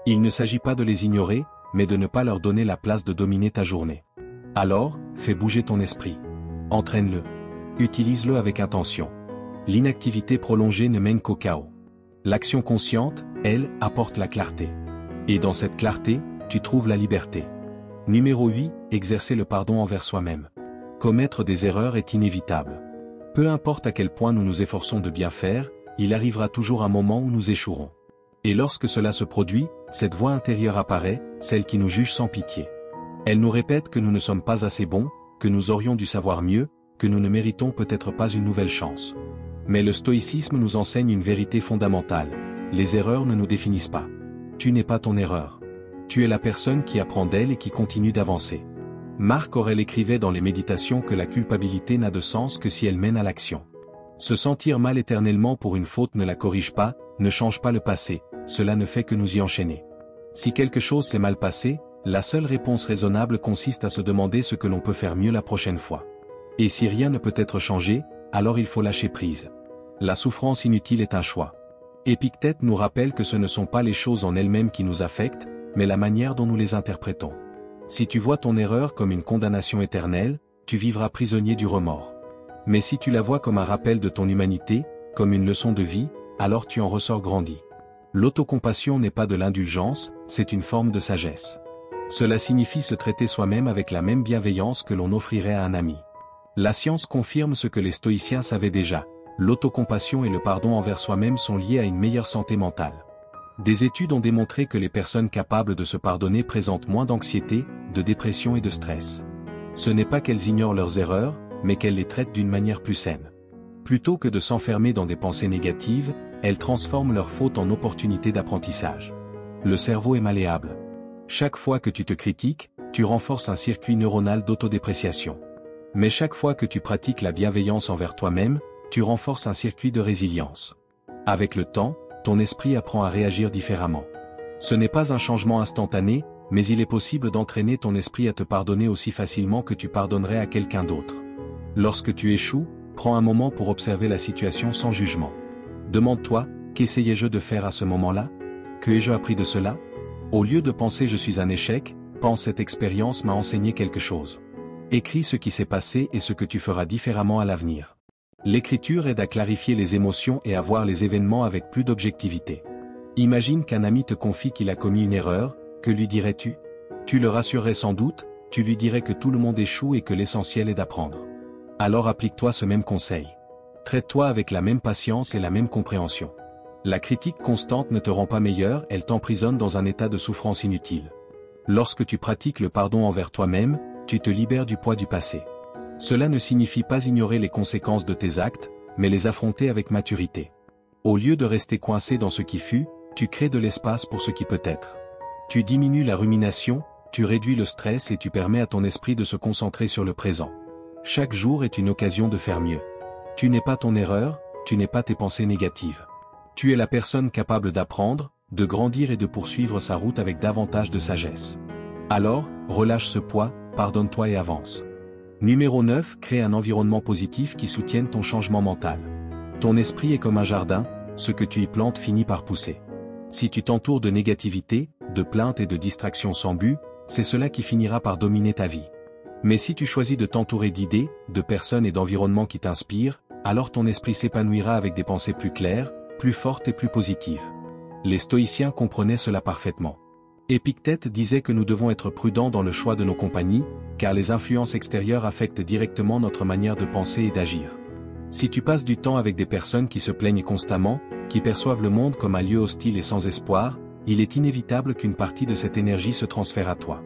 Il ne s'agit pas de les ignorer, mais de ne pas leur donner la place de dominer ta journée. Alors, fais bouger ton esprit. Entraîne-le. Utilise-le avec intention. L'inactivité prolongée ne mène qu'au chaos. L'action consciente, elle, apporte la clarté. Et dans cette clarté, tu trouves la liberté. Numéro 8, exercer le pardon envers soi-même. Commettre des erreurs est inévitable. Peu importe à quel point nous nous efforçons de bien faire, il arrivera toujours un moment où nous échouerons. Et lorsque cela se produit, cette voix intérieure apparaît, celle qui nous juge sans pitié. Elle nous répète que nous ne sommes pas assez bons, que nous aurions dû savoir mieux, que nous ne méritons peut-être pas une nouvelle chance. Mais le stoïcisme nous enseigne une vérité fondamentale. Les erreurs ne nous définissent pas. Tu n'es pas ton erreur. Tu es la personne qui apprend d'elle et qui continue d'avancer. Marc Aurèle écrivait dans les Méditations que la culpabilité n'a de sens que si elle mène à l'action. Se sentir mal éternellement pour une faute ne la corrige pas, ne change pas le passé, cela ne fait que nous y enchaîner. Si quelque chose s'est mal passé, la seule réponse raisonnable consiste à se demander ce que l'on peut faire mieux la prochaine fois. Et si rien ne peut être changé, alors il faut lâcher prise. La souffrance inutile est un choix. Épictète nous rappelle que ce ne sont pas les choses en elles-mêmes qui nous affectent, mais la manière dont nous les interprétons. Si tu vois ton erreur comme une condamnation éternelle, tu vivras prisonnier du remords. Mais si tu la vois comme un rappel de ton humanité, comme une leçon de vie, alors tu en ressors grandi. L'autocompassion n'est pas de l'indulgence, c'est une forme de sagesse. Cela signifie se traiter soi-même avec la même bienveillance que l'on offrirait à un ami. La science confirme ce que les stoïciens savaient déjà. L'autocompassion et le pardon envers soi-même sont liés à une meilleure santé mentale. Des études ont démontré que les personnes capables de se pardonner présentent moins d'anxiété, de dépression et de stress. Ce n'est pas qu'elles ignorent leurs erreurs, mais qu'elles les traitent d'une manière plus saine. Plutôt que de s'enfermer dans des pensées négatives, elles transforment leurs fautes en opportunités d'apprentissage. Le cerveau est malléable. Chaque fois que tu te critiques, tu renforces un circuit neuronal d'autodépréciation. Mais chaque fois que tu pratiques la bienveillance envers toi-même, tu renforces un circuit de résilience. Avec le temps, ton esprit apprend à réagir différemment. Ce n'est pas un changement instantané, mais il est possible d'entraîner ton esprit à te pardonner aussi facilement que tu pardonnerais à quelqu'un d'autre. Lorsque tu échoues, prends un moment pour observer la situation sans jugement. Demande-toi, qu'essayais-je de faire à ce moment-là? Que ai-je appris de cela? Au lieu de penser je suis un échec, pense cette expérience m'a enseigné quelque chose. Écris ce qui s'est passé et ce que tu feras différemment à l'avenir. L'écriture aide à clarifier les émotions et à voir les événements avec plus d'objectivité. Imagine qu'un ami te confie qu'il a commis une erreur, que lui dirais-tu? Tu le rassurerais sans doute, tu lui dirais que tout le monde échoue et que l'essentiel est d'apprendre. Alors applique-toi ce même conseil. Traite-toi avec la même patience et la même compréhension. La critique constante ne te rend pas meilleur, elle t'emprisonne dans un état de souffrance inutile. Lorsque tu pratiques le pardon envers toi-même, tu te libères du poids du passé. Cela ne signifie pas ignorer les conséquences de tes actes, mais les affronter avec maturité. Au lieu de rester coincé dans ce qui fut, tu crées de l'espace pour ce qui peut être. Tu diminues la rumination, tu réduis le stress et tu permets à ton esprit de se concentrer sur le présent. Chaque jour est une occasion de faire mieux. Tu n'es pas ton erreur, tu n'es pas tes pensées négatives. Tu es la personne capable d'apprendre, de grandir et de poursuivre sa route avec davantage de sagesse. Alors, relâche ce poids, pardonne-toi et avance. Numéro 9. Crée un environnement positif qui soutienne ton changement mental. Ton esprit est comme un jardin, ce que tu y plantes finit par pousser. Si tu t'entoures de négativité, de plaintes et de distractions sans but, c'est cela qui finira par dominer ta vie. Mais si tu choisis de t'entourer d'idées, de personnes et d'environnements qui t'inspirent, alors ton esprit s'épanouira avec des pensées plus claires, plus fortes et plus positives. Les stoïciens comprenaient cela parfaitement. Épictète disait que nous devons être prudents dans le choix de nos compagnies, car les influences extérieures affectent directement notre manière de penser et d'agir. Si tu passes du temps avec des personnes qui se plaignent constamment, qui perçoivent le monde comme un lieu hostile et sans espoir, il est inévitable qu'une partie de cette énergie se transfère à toi.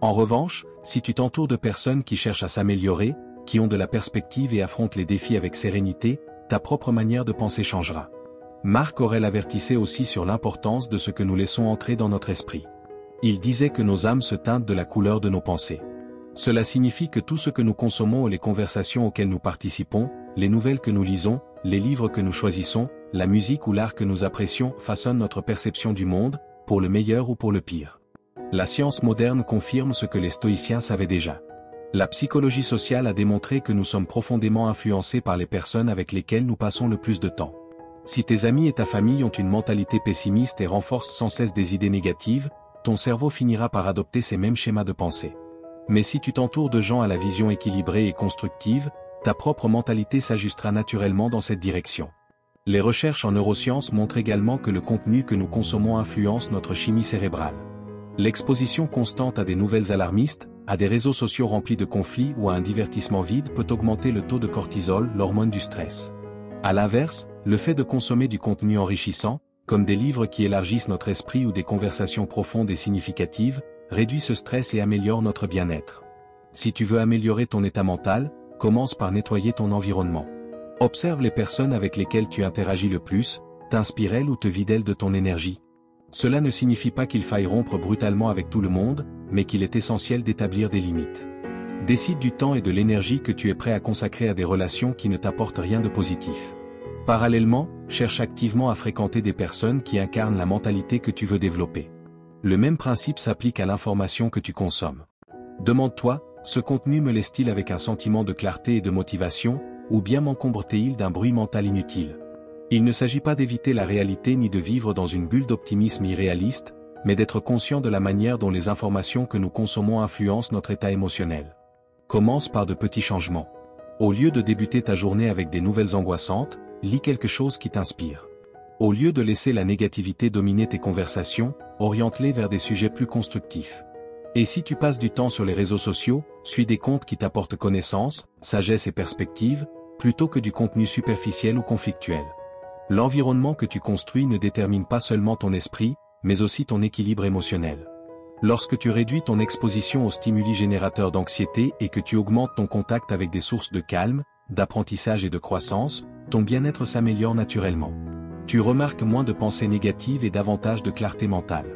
En revanche, si tu t'entoures de personnes qui cherchent à s'améliorer, qui ont de la perspective et affrontent les défis avec sérénité, ta propre manière de penser changera. Marc Aurèle avertissait aussi sur l'importance de ce que nous laissons entrer dans notre esprit. Il disait que nos âmes se teintent de la couleur de nos pensées. Cela signifie que tout ce que nous consommons ou les conversations auxquelles nous participons, les nouvelles que nous lisons, les livres que nous choisissons, la musique ou l'art que nous apprécions façonnent notre perception du monde, pour le meilleur ou pour le pire. La science moderne confirme ce que les stoïciens savaient déjà. La psychologie sociale a démontré que nous sommes profondément influencés par les personnes avec lesquelles nous passons le plus de temps. Si tes amis et ta famille ont une mentalité pessimiste et renforcent sans cesse des idées négatives, ton cerveau finira par adopter ces mêmes schémas de pensée. Mais si tu t'entoures de gens à la vision équilibrée et constructive, ta propre mentalité s'ajustera naturellement dans cette direction. Les recherches en neurosciences montrent également que le contenu que nous consommons influence notre chimie cérébrale. L'exposition constante à des nouvelles alarmistes, à des réseaux sociaux remplis de conflits ou à un divertissement vide peut augmenter le taux de cortisol, l'hormone du stress. À l'inverse, le fait de consommer du contenu enrichissant, comme des livres qui élargissent notre esprit ou des conversations profondes et significatives, réduit ce stress et améliore notre bien-être. Si tu veux améliorer ton état mental, commence par nettoyer ton environnement. Observe les personnes avec lesquelles tu interagis le plus, t'inspire elles ou te vide elles de ton énergie. Cela ne signifie pas qu'il faille rompre brutalement avec tout le monde, mais qu'il est essentiel d'établir des limites. Décide du temps et de l'énergie que tu es prêt à consacrer à des relations qui ne t'apportent rien de positif. Parallèlement, cherche activement à fréquenter des personnes qui incarnent la mentalité que tu veux développer. Le même principe s'applique à l'information que tu consommes. Demande-toi, ce contenu me laisse-t-il avec un sentiment de clarté et de motivation, ou bien m'encombre-t-il d'un bruit mental inutile? Il ne s'agit pas d'éviter la réalité ni de vivre dans une bulle d'optimisme irréaliste, mais d'être conscient de la manière dont les informations que nous consommons influencent notre état émotionnel. Commence par de petits changements. Au lieu de débuter ta journée avec des nouvelles angoissantes, lis quelque chose qui t'inspire. Au lieu de laisser la négativité dominer tes conversations, oriente-les vers des sujets plus constructifs. Et si tu passes du temps sur les réseaux sociaux, suis des comptes qui t'apportent connaissance, sagesse et perspective, plutôt que du contenu superficiel ou conflictuel. L'environnement que tu construis ne détermine pas seulement ton esprit, mais aussi ton équilibre émotionnel. Lorsque tu réduis ton exposition aux stimuli générateurs d'anxiété et que tu augmentes ton contact avec des sources de calme, d'apprentissage et de croissance, ton bien-être s'améliore naturellement. Tu remarques moins de pensées négatives et davantage de clarté mentale.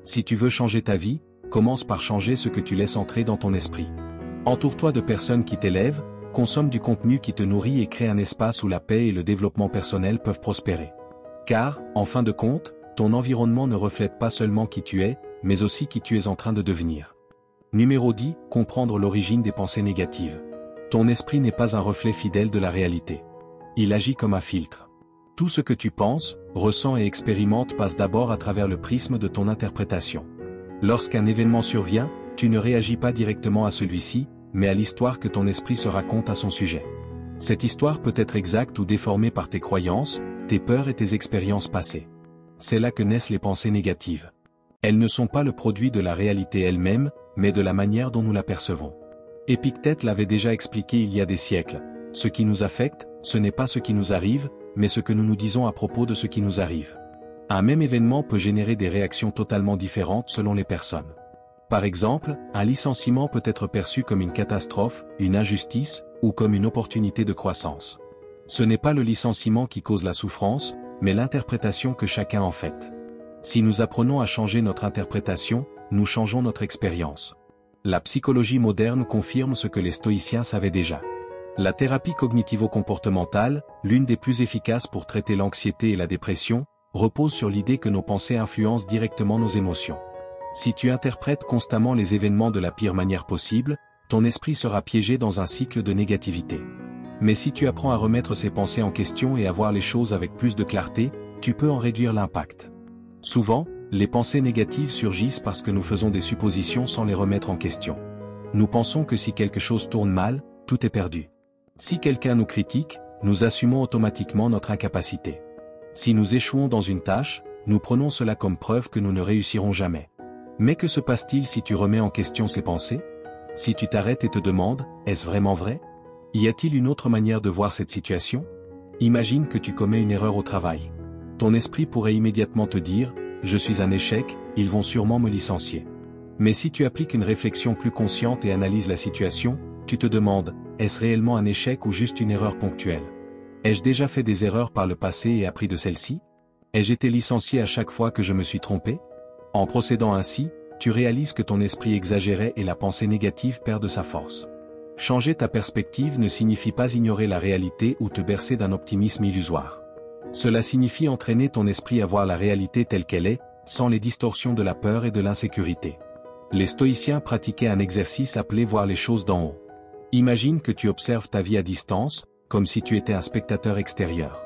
Si tu veux changer ta vie, commence par changer ce que tu laisses entrer dans ton esprit. Entoure-toi de personnes qui t'élèvent, consomme du contenu qui te nourrit et crée un espace où la paix et le développement personnel peuvent prospérer. Car, en fin de compte, ton environnement ne reflète pas seulement qui tu es, mais aussi qui tu es en train de devenir. Numéro 10. Comprendre l'origine des pensées négatives. Ton esprit n'est pas un reflet fidèle de la réalité. Il agit comme un filtre. Tout ce que tu penses, ressens et expérimentes passe d'abord à travers le prisme de ton interprétation. Lorsqu'un événement survient, tu ne réagis pas directement à celui-ci, mais à l'histoire que ton esprit se raconte à son sujet. Cette histoire peut être exacte ou déformée par tes croyances, tes peurs et tes expériences passées. C'est là que naissent les pensées négatives. Elles ne sont pas le produit de la réalité elle-même, mais de la manière dont nous la percevons. Épictète l'avait déjà expliqué il y a des siècles. Ce qui nous affecte, ce n'est pas ce qui nous arrive, mais ce que nous nous disons à propos de ce qui nous arrive. Un même événement peut générer des réactions totalement différentes selon les personnes. Par exemple, un licenciement peut être perçu comme une catastrophe, une injustice, ou comme une opportunité de croissance. Ce n'est pas le licenciement qui cause la souffrance, mais l'interprétation que chacun en fait. Si nous apprenons à changer notre interprétation, nous changeons notre expérience. La psychologie moderne confirme ce que les stoïciens savaient déjà. La thérapie cognitivo-comportementale, l'une des plus efficaces pour traiter l'anxiété et la dépression, repose sur l'idée que nos pensées influencent directement nos émotions. Si tu interprètes constamment les événements de la pire manière possible, ton esprit sera piégé dans un cycle de négativité. Mais si tu apprends à remettre ces pensées en question et à voir les choses avec plus de clarté, tu peux en réduire l'impact. Souvent, les pensées négatives surgissent parce que nous faisons des suppositions sans les remettre en question. Nous pensons que si quelque chose tourne mal, tout est perdu. Si quelqu'un nous critique, nous assumons automatiquement notre incapacité. Si nous échouons dans une tâche, nous prenons cela comme preuve que nous ne réussirons jamais. Mais que se passe-t-il si tu remets en question ces pensées? Si tu t'arrêtes et te demandes, est-ce vraiment vrai? Y a-t-il une autre manière de voir cette situation? Imagine que tu commets une erreur au travail. Ton esprit pourrait immédiatement te dire, je suis un échec, ils vont sûrement me licencier. Mais si tu appliques une réflexion plus consciente et analyses la situation, tu te demandes, est-ce réellement un échec ou juste une erreur ponctuelle? Ai-je déjà fait des erreurs par le passé et appris de celles-ci? Ai-je été licencié à chaque fois que je me suis trompé? En procédant ainsi, tu réalises que ton esprit exagérait et la pensée négative perd de sa force. Changer ta perspective ne signifie pas ignorer la réalité ou te bercer d'un optimisme illusoire. Cela signifie entraîner ton esprit à voir la réalité telle qu'elle est, sans les distorsions de la peur et de l'insécurité. Les stoïciens pratiquaient un exercice appelé voir les choses d'en haut. Imagine que tu observes ta vie à distance, comme si tu étais un spectateur extérieur.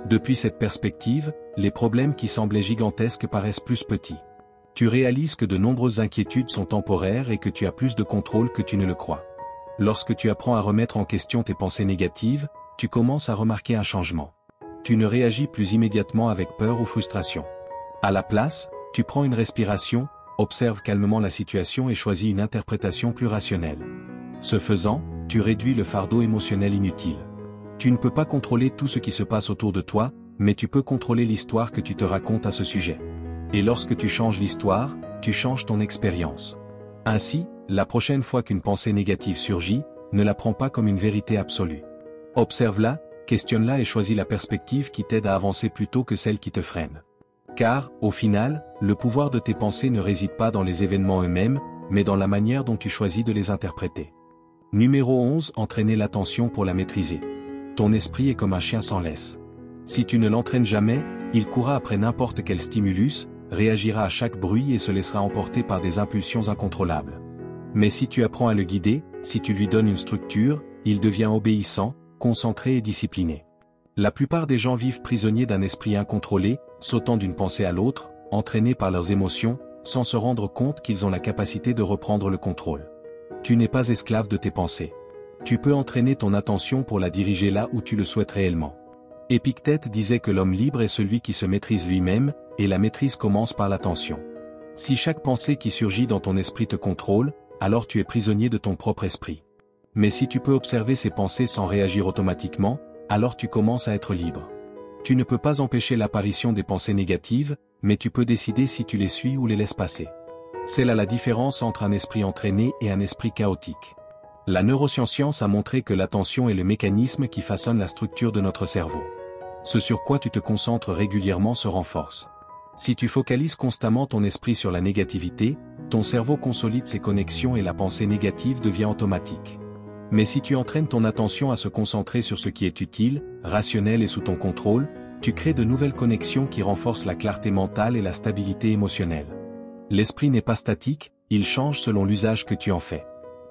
Depuis cette perspective, les problèmes qui semblaient gigantesques paraissent plus petits. Tu réalises que de nombreuses inquiétudes sont temporaires et que tu as plus de contrôle que tu ne le crois. Lorsque tu apprends à remettre en question tes pensées négatives, tu commences à remarquer un changement. Tu ne réagis plus immédiatement avec peur ou frustration. À la place, tu prends une respiration, observe calmement la situation et choisis une interprétation plus rationnelle. Ce faisant, tu réduis le fardeau émotionnel inutile. Tu ne peux pas contrôler tout ce qui se passe autour de toi, mais tu peux contrôler l'histoire que tu te racontes à ce sujet. Et lorsque tu changes l'histoire, tu changes ton expérience. Ainsi, la prochaine fois qu'une pensée négative surgit, ne la prends pas comme une vérité absolue. Observe-la, questionne-la et choisis la perspective qui t'aide à avancer plutôt que celle qui te freine. Car, au final, le pouvoir de tes pensées ne réside pas dans les événements eux-mêmes, mais dans la manière dont tu choisis de les interpréter. Numéro 11. Entraîner l'attention pour la maîtriser. Ton esprit est comme un chien sans laisse. Si tu ne l'entraînes jamais, il courra après n'importe quel stimulus, réagira à chaque bruit et se laissera emporter par des impulsions incontrôlables. Mais si tu apprends à le guider, si tu lui donnes une structure, il devient obéissant, concentré et discipliné. La plupart des gens vivent prisonniers d'un esprit incontrôlé, sautant d'une pensée à l'autre, entraînés par leurs émotions, sans se rendre compte qu'ils ont la capacité de reprendre le contrôle. Tu n'es pas esclave de tes pensées. Tu peux entraîner ton attention pour la diriger là où tu le souhaites réellement. Épictète disait que l'homme libre est celui qui se maîtrise lui-même, et la maîtrise commence par l'attention. Si chaque pensée qui surgit dans ton esprit te contrôle, alors tu es prisonnier de ton propre esprit. Mais si tu peux observer ces pensées sans réagir automatiquement, alors tu commences à être libre. Tu ne peux pas empêcher l'apparition des pensées négatives, mais tu peux décider si tu les suis ou les laisses passer. C'est là la différence entre un esprit entraîné et un esprit chaotique. La neuroscience a montré que l'attention est le mécanisme qui façonne la structure de notre cerveau. Ce sur quoi tu te concentres régulièrement se renforce. Si tu focalises constamment ton esprit sur la négativité, ton cerveau consolide ses connexions et la pensée négative devient automatique. Mais si tu entraînes ton attention à se concentrer sur ce qui est utile, rationnel et sous ton contrôle, tu crées de nouvelles connexions qui renforcent la clarté mentale et la stabilité émotionnelle. L'esprit n'est pas statique, il change selon l'usage que tu en fais.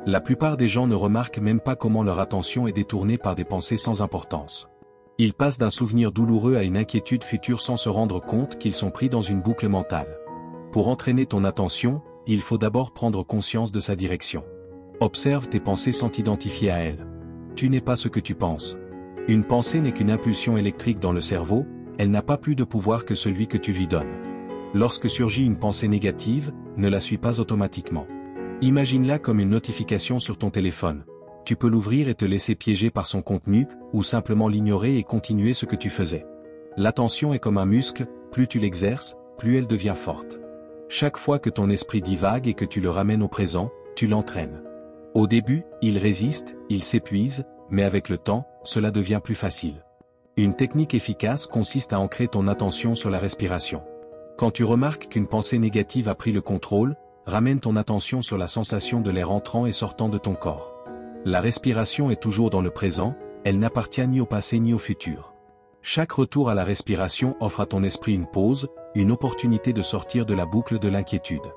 La plupart des gens ne remarquent même pas comment leur attention est détournée par des pensées sans importance. Ils passent d'un souvenir douloureux à une inquiétude future sans se rendre compte qu'ils sont pris dans une boucle mentale. Pour entraîner ton attention, il faut d'abord prendre conscience de sa direction. Observe tes pensées sans t'identifier à elles. Tu n'es pas ce que tu penses. Une pensée n'est qu'une impulsion électrique dans le cerveau, elle n'a pas plus de pouvoir que celui que tu lui donnes. Lorsque surgit une pensée négative, ne la suis pas automatiquement. Imagine-la comme une notification sur ton téléphone. Tu peux l'ouvrir et te laisser piéger par son contenu, ou simplement l'ignorer et continuer ce que tu faisais. L'attention est comme un muscle, plus tu l'exerces, plus elle devient forte. Chaque fois que ton esprit divague et que tu le ramènes au présent, tu l'entraînes. Au début, il résiste, il s'épuise, mais avec le temps, cela devient plus facile. Une technique efficace consiste à ancrer ton attention sur la respiration. Quand tu remarques qu'une pensée négative a pris le contrôle, ramène ton attention sur la sensation de l'air entrant et sortant de ton corps. La respiration est toujours dans le présent, elle n'appartient ni au passé ni au futur. Chaque retour à la respiration offre à ton esprit une pause, une opportunité de sortir de la boucle de l'inquiétude.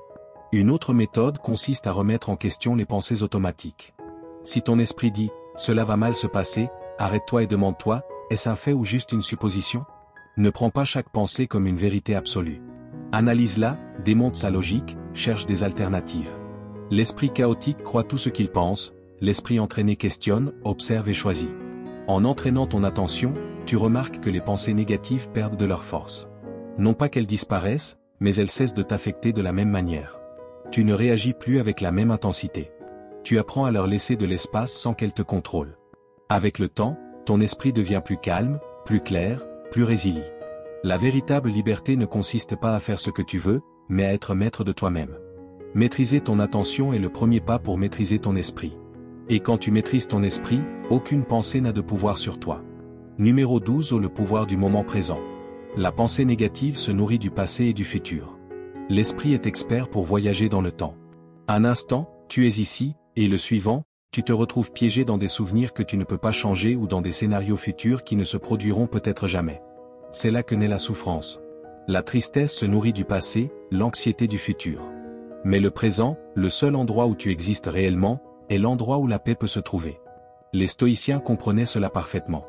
Une autre méthode consiste à remettre en question les pensées automatiques. Si ton esprit dit « cela va mal se passer », arrête-toi et demande-toi « est-ce un fait ou juste une supposition ?» Ne prends pas chaque pensée comme une vérité absolue. Analyse-la, démonte sa logique, cherche des alternatives. L'esprit chaotique croit tout ce qu'il pense, l'esprit entraîné questionne, observe et choisit. En entraînant ton attention, tu remarques que les pensées négatives perdent de leur force. Non pas qu'elles disparaissent, mais elles cessent de t'affecter de la même manière. Tu ne réagis plus avec la même intensité. Tu apprends à leur laisser de l'espace sans qu'elles te contrôlent. Avec le temps, ton esprit devient plus calme, plus clair, plus résilient. La véritable liberté ne consiste pas à faire ce que tu veux, mais à être maître de toi-même. Maîtriser ton attention est le premier pas pour maîtriser ton esprit. Et quand tu maîtrises ton esprit, aucune pensée n'a de pouvoir sur toi. Numéro 12. Le pouvoir du moment présent. La pensée négative se nourrit du passé et du futur. L'esprit est expert pour voyager dans le temps. Un instant, tu es ici, et le suivant, tu te retrouves piégé dans des souvenirs que tu ne peux pas changer ou dans des scénarios futurs qui ne se produiront peut-être jamais. C'est là que naît la souffrance. La tristesse se nourrit du passé, l'anxiété du futur. Mais le présent, le seul endroit où tu existes réellement, est l'endroit où la paix peut se trouver. Les stoïciens comprenaient cela parfaitement.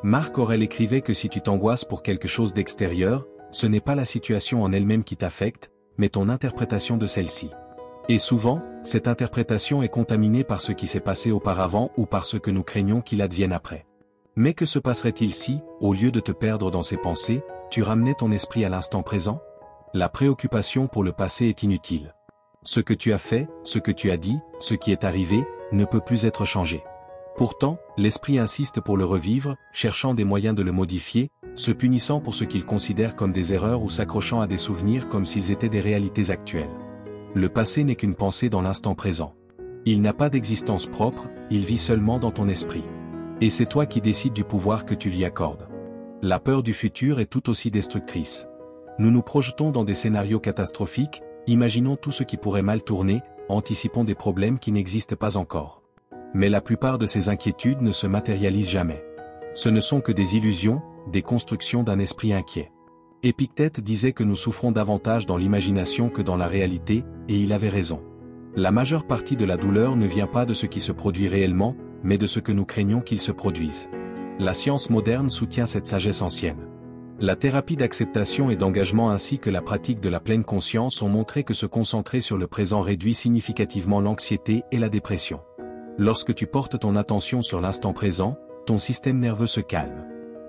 Marc Aurèle écrivait que si tu t'angoisses pour quelque chose d'extérieur, ce n'est pas la situation en elle-même qui t'affecte, mais ton interprétation de celle-ci. Et souvent, cette interprétation est contaminée par ce qui s'est passé auparavant ou par ce que nous craignons qu'il advienne après. Mais que se passerait-il si, au lieu de te perdre dans ces pensées, tu ramenais ton esprit à l'instant présent? La préoccupation pour le passé est inutile. Ce que tu as fait, ce que tu as dit, ce qui est arrivé, ne peut plus être changé. Pourtant, l'esprit insiste pour le revivre, cherchant des moyens de le modifier, se punissant pour ce qu'il considère comme des erreurs ou s'accrochant à des souvenirs comme s'ils étaient des réalités actuelles. Le passé n'est qu'une pensée dans l'instant présent. Il n'a pas d'existence propre, il vit seulement dans ton esprit. Et c'est toi qui décides du pouvoir que tu lui accordes. La peur du futur est tout aussi destructrice. Nous nous projetons dans des scénarios catastrophiques, imaginons tout ce qui pourrait mal tourner, anticipons des problèmes qui n'existent pas encore. Mais la plupart de ces inquiétudes ne se matérialisent jamais. Ce ne sont que des illusions, des constructions d'un esprit inquiet. Épictète disait que nous souffrons davantage dans l'imagination que dans la réalité, et il avait raison. La majeure partie de la douleur ne vient pas de ce qui se produit réellement, mais de ce que nous craignons qu'il se produise. La science moderne soutient cette sagesse ancienne. La thérapie d'acceptation et d'engagement ainsi que la pratique de la pleine conscience ont montré que se concentrer sur le présent réduit significativement l'anxiété et la dépression. Lorsque tu portes ton attention sur l'instant présent, ton système nerveux se calme.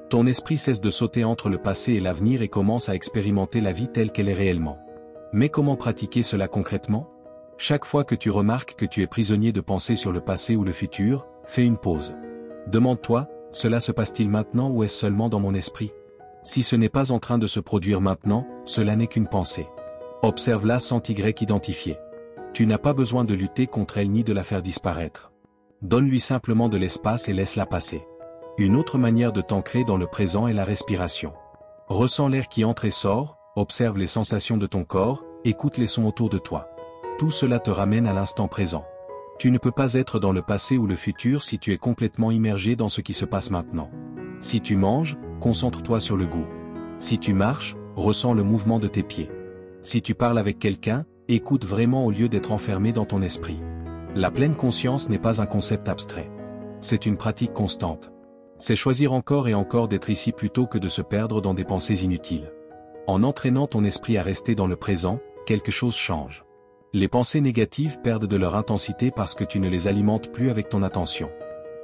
Ton esprit cesse de sauter entre le passé et l'avenir et commence à expérimenter la vie telle qu'elle est réellement. Mais comment pratiquer cela concrètement? Chaque fois que tu remarques que tu es prisonnier de pensées sur le passé ou le futur, fais une pause. Demande-toi, cela se passe-t-il maintenant ou est-ce seulement dans mon esprit? Si ce n'est pas en train de se produire maintenant, cela n'est qu'une pensée. Observe-la sans y identifier. Tu n'as pas besoin de lutter contre elle ni de la faire disparaître. Donne-lui simplement de l'espace et laisse-la passer. Une autre manière de t'ancrer dans le présent est la respiration. Ressens l'air qui entre et sort, observe les sensations de ton corps, écoute les sons autour de toi. Tout cela te ramène à l'instant présent. Tu ne peux pas être dans le passé ou le futur si tu es complètement immergé dans ce qui se passe maintenant. Si tu manges, concentre-toi sur le goût. Si tu marches, ressens le mouvement de tes pieds. Si tu parles avec quelqu'un, écoute vraiment au lieu d'être enfermé dans ton esprit. La pleine conscience n'est pas un concept abstrait. C'est une pratique constante. C'est choisir encore et encore d'être ici plutôt que de se perdre dans des pensées inutiles. En entraînant ton esprit à rester dans le présent, quelque chose change. Les pensées négatives perdent de leur intensité parce que tu ne les alimentes plus avec ton attention.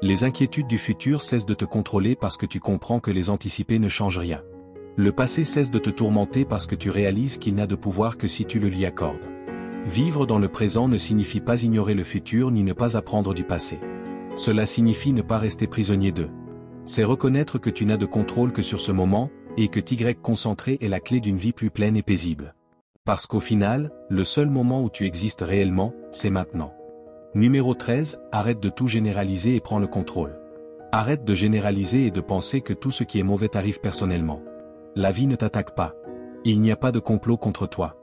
Les inquiétudes du futur cessent de te contrôler parce que tu comprends que les anticiper ne changent rien. Le passé cesse de te tourmenter parce que tu réalises qu'il n'a de pouvoir que si tu le lui accordes. Vivre dans le présent ne signifie pas ignorer le futur ni ne pas apprendre du passé. Cela signifie ne pas rester prisonnier d'eux. C'est reconnaître que tu n'as de contrôle que sur ce moment, et que t'y concentré est la clé d'une vie plus pleine et paisible. Parce qu'au final, le seul moment où tu existes réellement, c'est maintenant. Numéro 13, arrête de tout généraliser et prends le contrôle. Arrête de généraliser et de penser que tout ce qui est mauvais t'arrive personnellement. La vie ne t'attaque pas. Il n'y a pas de complot contre toi.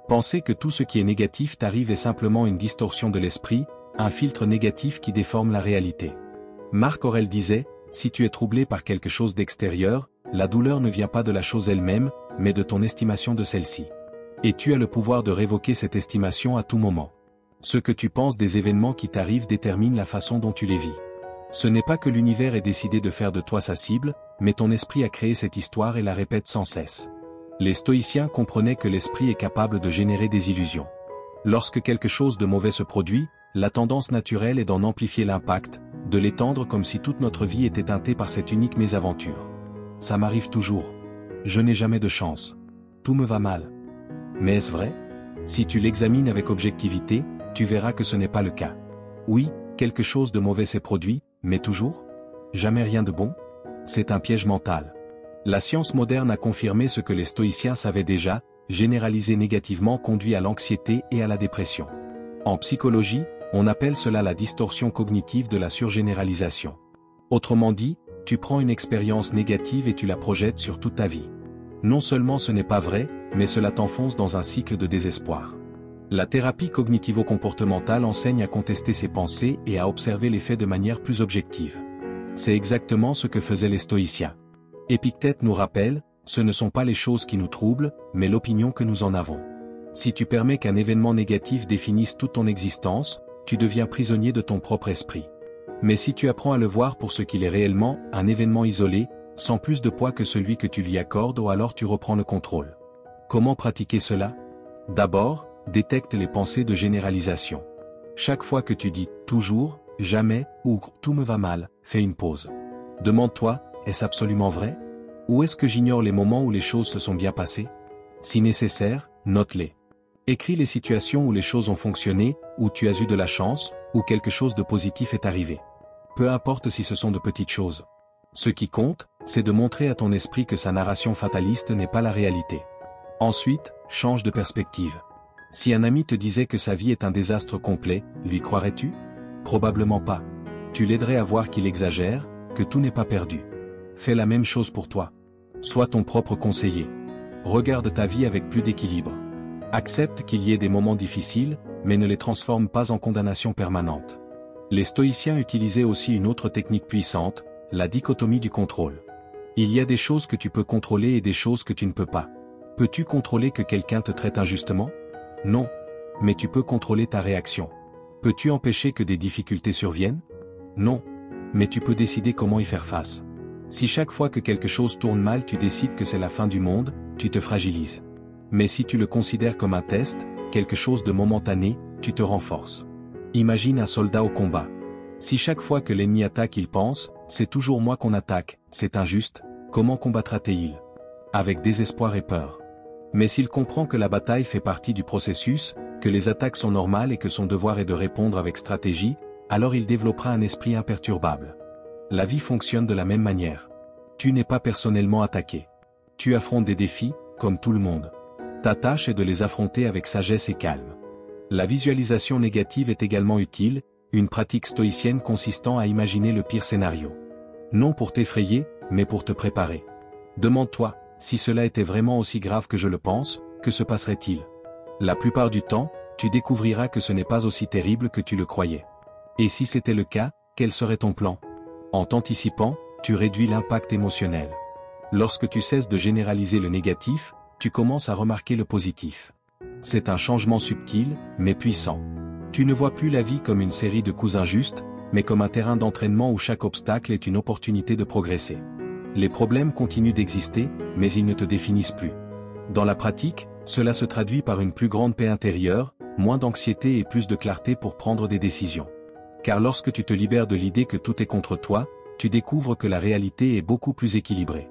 Penser que tout ce qui est négatif t'arrive est simplement une distorsion de l'esprit, un filtre négatif qui déforme la réalité. Marc Aurèle disait, si tu es troublé par quelque chose d'extérieur, la douleur ne vient pas de la chose elle-même, mais de ton estimation de celle-ci. Et tu as le pouvoir de révoquer cette estimation à tout moment. Ce que tu penses des événements qui t'arrivent détermine la façon dont tu les vis. Ce n'est pas que l'univers ait décidé de faire de toi sa cible, mais ton esprit a créé cette histoire et la répète sans cesse. Les stoïciens comprenaient que l'esprit est capable de générer des illusions. Lorsque quelque chose de mauvais se produit, la tendance naturelle est d'en amplifier l'impact, de l'étendre comme si toute notre vie était teintée par cette unique mésaventure. Ça m'arrive toujours. Je n'ai jamais de chance. Tout me va mal. Mais est-ce vrai? Si tu l'examines avec objectivité, tu verras que ce n'est pas le cas. Oui, quelque chose de mauvais s'est produit, mais toujours? Jamais rien de bon? C'est un piège mental. La science moderne a confirmé ce que les stoïciens savaient déjà, généraliser négativement conduit à l'anxiété et à la dépression. En psychologie, on appelle cela la distorsion cognitive de la surgénéralisation. Autrement dit, tu prends une expérience négative et tu la projettes sur toute ta vie. Non seulement ce n'est pas vrai, mais cela t'enfonce dans un cycle de désespoir. La thérapie cognitivo-comportementale enseigne à contester ses pensées et à observer les faits de manière plus objective. C'est exactement ce que faisaient les stoïciens. Épictète nous rappelle, ce ne sont pas les choses qui nous troublent, mais l'opinion que nous en avons. Si tu permets qu'un événement négatif définisse toute ton existence, tu deviens prisonnier de ton propre esprit. Mais si tu apprends à le voir pour ce qu'il est réellement, un événement isolé, sans plus de poids que celui que tu lui accordes, ou alors tu reprends le contrôle. Comment pratiquer cela? D'abord, détecte les pensées de généralisation. Chaque fois que tu dis « toujours »,« jamais » ou « tout me va mal », fais une pause. Demande-toi, est-ce absolument vrai? Ou est-ce que j'ignore les moments où les choses se sont bien passées? Si nécessaire, note-les. Écris les situations où les choses ont fonctionné, où tu as eu de la chance, où quelque chose de positif est arrivé. Peu importe si ce sont de petites choses. Ce qui compte, c'est de montrer à ton esprit que sa narration fataliste n'est pas la réalité. Ensuite, change de perspective. Si un ami te disait que sa vie est un désastre complet, lui croirais-tu? Probablement pas. Tu l'aiderais à voir qu'il exagère, que tout n'est pas perdu. Fais la même chose pour toi. Sois ton propre conseiller. Regarde ta vie avec plus d'équilibre. Accepte qu'il y ait des moments difficiles, mais ne les transforme pas en condamnation permanente. Les stoïciens utilisaient aussi une autre technique puissante, la dichotomie du contrôle. Il y a des choses que tu peux contrôler et des choses que tu ne peux pas. Peux-tu contrôler que quelqu'un te traite injustement? Non. Mais tu peux contrôler ta réaction. Peux-tu empêcher que des difficultés surviennent? Non. Mais tu peux décider comment y faire face. Si chaque fois que quelque chose tourne mal tu décides que c'est la fin du monde, tu te fragilises. Mais si tu le considères comme un test, quelque chose de momentané, tu te renforces. Imagine un soldat au combat. Si chaque fois que l'ennemi attaque il pense, c'est toujours moi qu'on attaque, c'est injuste, comment combattra-t-il? Avec désespoir et peur. Mais s'il comprend que la bataille fait partie du processus, que les attaques sont normales et que son devoir est de répondre avec stratégie, alors il développera un esprit imperturbable. La vie fonctionne de la même manière. Tu n'es pas personnellement attaqué. Tu affrontes des défis, comme tout le monde. Ta tâche est de les affronter avec sagesse et calme. La visualisation négative est également utile, une pratique stoïcienne consistant à imaginer le pire scénario. Non pour t'effrayer, mais pour te préparer. Demande-toi, si cela était vraiment aussi grave que je le pense, que se passerait-il? La plupart du temps, tu découvriras que ce n'est pas aussi terrible que tu le croyais. Et si c'était le cas, quel serait ton plan? En t'anticipant, tu réduis l'impact émotionnel. Lorsque tu cesses de généraliser le négatif, tu commences à remarquer le positif. C'est un changement subtil, mais puissant. Tu ne vois plus la vie comme une série de coups injustes, mais comme un terrain d'entraînement où chaque obstacle est une opportunité de progresser. Les problèmes continuent d'exister, mais ils ne te définissent plus. Dans la pratique, cela se traduit par une plus grande paix intérieure, moins d'anxiété et plus de clarté pour prendre des décisions. Car lorsque tu te libères de l'idée que tout est contre toi, tu découvres que la réalité est beaucoup plus équilibrée.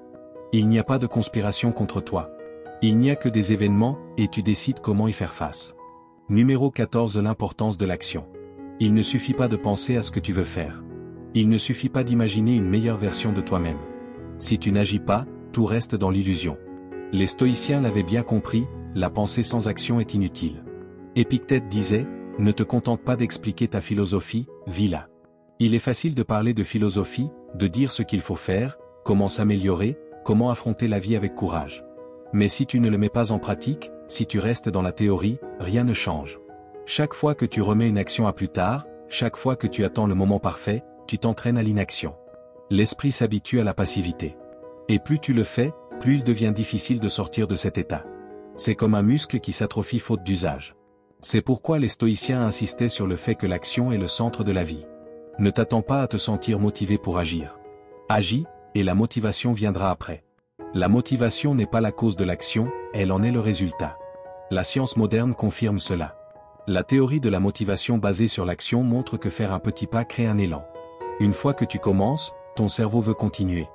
Il n'y a pas de conspiration contre toi. Il n'y a que des événements, et tu décides comment y faire face. Numéro 14. L'importance de l'action. Il ne suffit pas de penser à ce que tu veux faire. Il ne suffit pas d'imaginer une meilleure version de toi-même. Si tu n'agis pas, tout reste dans l'illusion. Les stoïciens l'avaient bien compris, la pensée sans action est inutile. Épictète disait, ne te contente pas d'expliquer ta philosophie, vis-la. Il est facile de parler de philosophie, de dire ce qu'il faut faire, comment s'améliorer, comment affronter la vie avec courage. Mais si tu ne le mets pas en pratique, si tu restes dans la théorie, rien ne change. Chaque fois que tu remets une action à plus tard, chaque fois que tu attends le moment parfait, tu t'entraînes à l'inaction. L'esprit s'habitue à la passivité. Et plus tu le fais, plus il devient difficile de sortir de cet état. C'est comme un muscle qui s'atrophie faute d'usage. C'est pourquoi les stoïciens insistaient sur le fait que l'action est le centre de la vie. Ne t'attends pas à te sentir motivé pour agir. Agis, et la motivation viendra après. La motivation n'est pas la cause de l'action, elle en est le résultat. La science moderne confirme cela. La théorie de la motivation basée sur l'action montre que faire un petit pas crée un élan. Une fois que tu commences, ton cerveau veut continuer.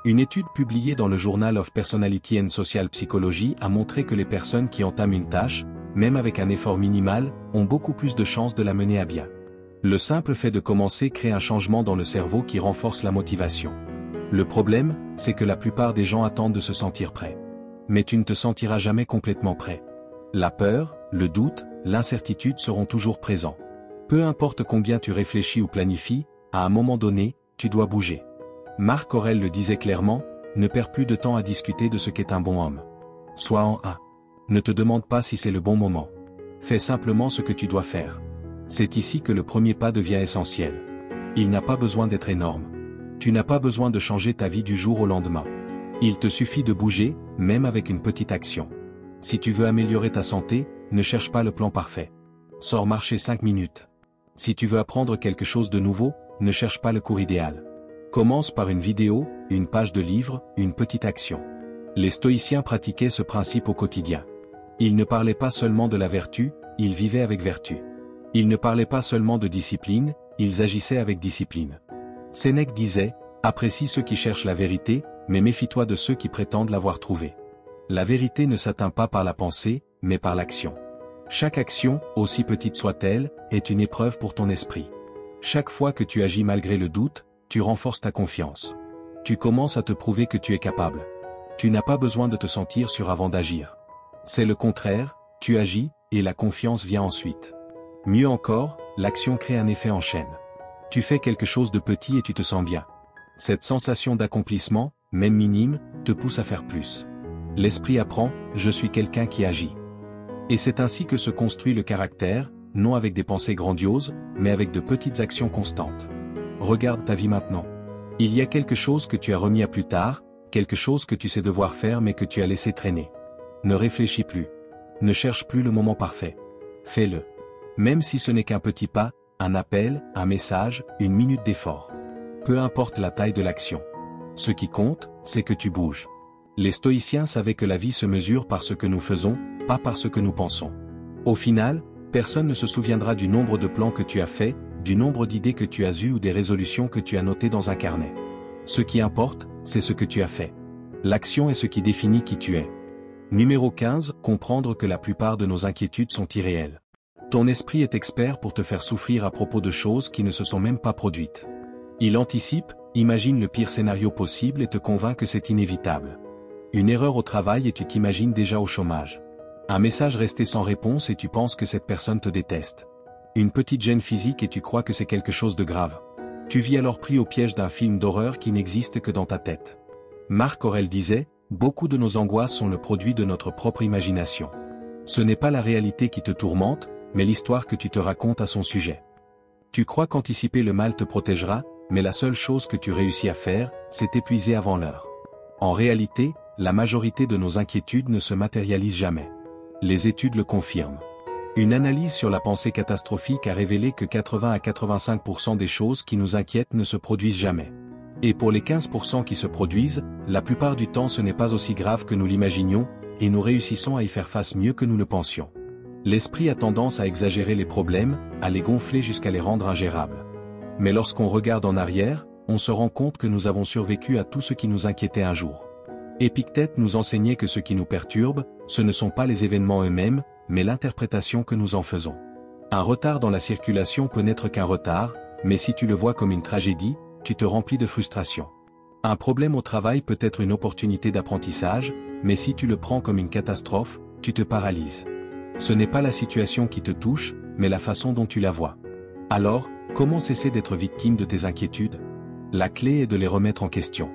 Une étude publiée dans le Journal of Personality and Social Psychology a montré que les personnes qui entament une tâche, même avec un effort minimal, ont beaucoup plus de chances de la mener à bien. Le simple fait de commencer crée un changement dans le cerveau qui renforce la motivation. Le problème, c'est que la plupart des gens attendent de se sentir prêts. Mais tu ne te sentiras jamais complètement prêt. La peur, le doute, l'incertitude seront toujours présents. Peu importe combien tu réfléchis ou planifies, à un moment donné, tu dois bouger. Marc Aurèle le disait clairement, ne perds plus de temps à discuter de ce qu'est un bon homme. Sois en A. Ne te demande pas si c'est le bon moment. Fais simplement ce que tu dois faire. C'est ici que le premier pas devient essentiel. Il n'a pas besoin d'être énorme. Tu n'as pas besoin de changer ta vie du jour au lendemain. Il te suffit de bouger, même avec une petite action. Si tu veux améliorer ta santé, ne cherche pas le plan parfait. Sors marcher 5 minutes. Si tu veux apprendre quelque chose de nouveau, ne cherche pas le cours idéal. Commence par une vidéo, une page de livre, une petite action. Les stoïciens pratiquaient ce principe au quotidien. Ils ne parlaient pas seulement de la vertu, ils vivaient avec vertu. Ils ne parlaient pas seulement de discipline, ils agissaient avec discipline. Sénèque disait, apprécie ceux qui cherchent la vérité, mais méfie-toi de ceux qui prétendent l'avoir trouvée. La vérité ne s'atteint pas par la pensée, mais par l'action. Chaque action, aussi petite soit-elle, est une épreuve pour ton esprit. Chaque fois que tu agis malgré le doute, tu renforces ta confiance. Tu commences à te prouver que tu es capable. Tu n'as pas besoin de te sentir sûr avant d'agir. C'est le contraire, tu agis, et la confiance vient ensuite. Mieux encore, l'action crée un effet en chaîne. Tu fais quelque chose de petit et tu te sens bien. Cette sensation d'accomplissement, même minime, te pousse à faire plus. L'esprit apprend, je suis quelqu'un qui agit. Et c'est ainsi que se construit le caractère, non avec des pensées grandioses, mais avec de petites actions constantes. Regarde ta vie maintenant. Il y a quelque chose que tu as remis à plus tard, quelque chose que tu sais devoir faire mais que tu as laissé traîner. Ne réfléchis plus. Ne cherche plus le moment parfait. Fais-le. Même si ce n'est qu'un petit pas, un appel, un message, une minute d'effort. Peu importe la taille de l'action. Ce qui compte, c'est que tu bouges. Les stoïciens savaient que la vie se mesure par ce que nous faisons, pas par ce que nous pensons. Au final, personne ne se souviendra du nombre de plans que tu as faits, du nombre d'idées que tu as eues ou des résolutions que tu as notées dans un carnet. Ce qui importe, c'est ce que tu as fait. L'action est ce qui définit qui tu es. Numéro 15. Comprendre que la plupart de nos inquiétudes sont irréelles. Ton esprit est expert pour te faire souffrir à propos de choses qui ne se sont même pas produites. Il anticipe, imagine le pire scénario possible et te convainc que c'est inévitable. Une erreur au travail et tu t'imagines déjà au chômage. Un message resté sans réponse et tu penses que cette personne te déteste. Une petite gêne physique et tu crois que c'est quelque chose de grave. Tu vis alors pris au piège d'un film d'horreur qui n'existe que dans ta tête. Marc Aurèle disait, « Beaucoup de nos angoisses sont le produit de notre propre imagination. Ce n'est pas la réalité qui te tourmente, mais l'histoire que tu te racontes à son sujet. Tu crois qu'anticiper le mal te protégera, mais la seule chose que tu réussis à faire, c'est t'épuiser avant l'heure. En réalité, la majorité de nos inquiétudes ne se matérialisent jamais. Les études le confirment. Une analyse sur la pensée catastrophique a révélé que 80 à 85% des choses qui nous inquiètent ne se produisent jamais. Et pour les 15% qui se produisent, la plupart du temps ce n'est pas aussi grave que nous l'imaginions, et nous réussissons à y faire face mieux que nous le pensions. L'esprit a tendance à exagérer les problèmes, à les gonfler jusqu'à les rendre ingérables. Mais lorsqu'on regarde en arrière, on se rend compte que nous avons survécu à tout ce qui nous inquiétait un jour. Épictète nous enseignait que ce qui nous perturbe, ce ne sont pas les événements eux-mêmes, mais l'interprétation que nous en faisons. Un retard dans la circulation peut n'être qu'un retard, mais si tu le vois comme une tragédie, tu te remplis de frustration. Un problème au travail peut être une opportunité d'apprentissage, mais si tu le prends comme une catastrophe, tu te paralyses. Ce n'est pas la situation qui te touche, mais la façon dont tu la vois. Alors, comment cesser d'être victime de tes inquiétudes? La clé est de les remettre en question.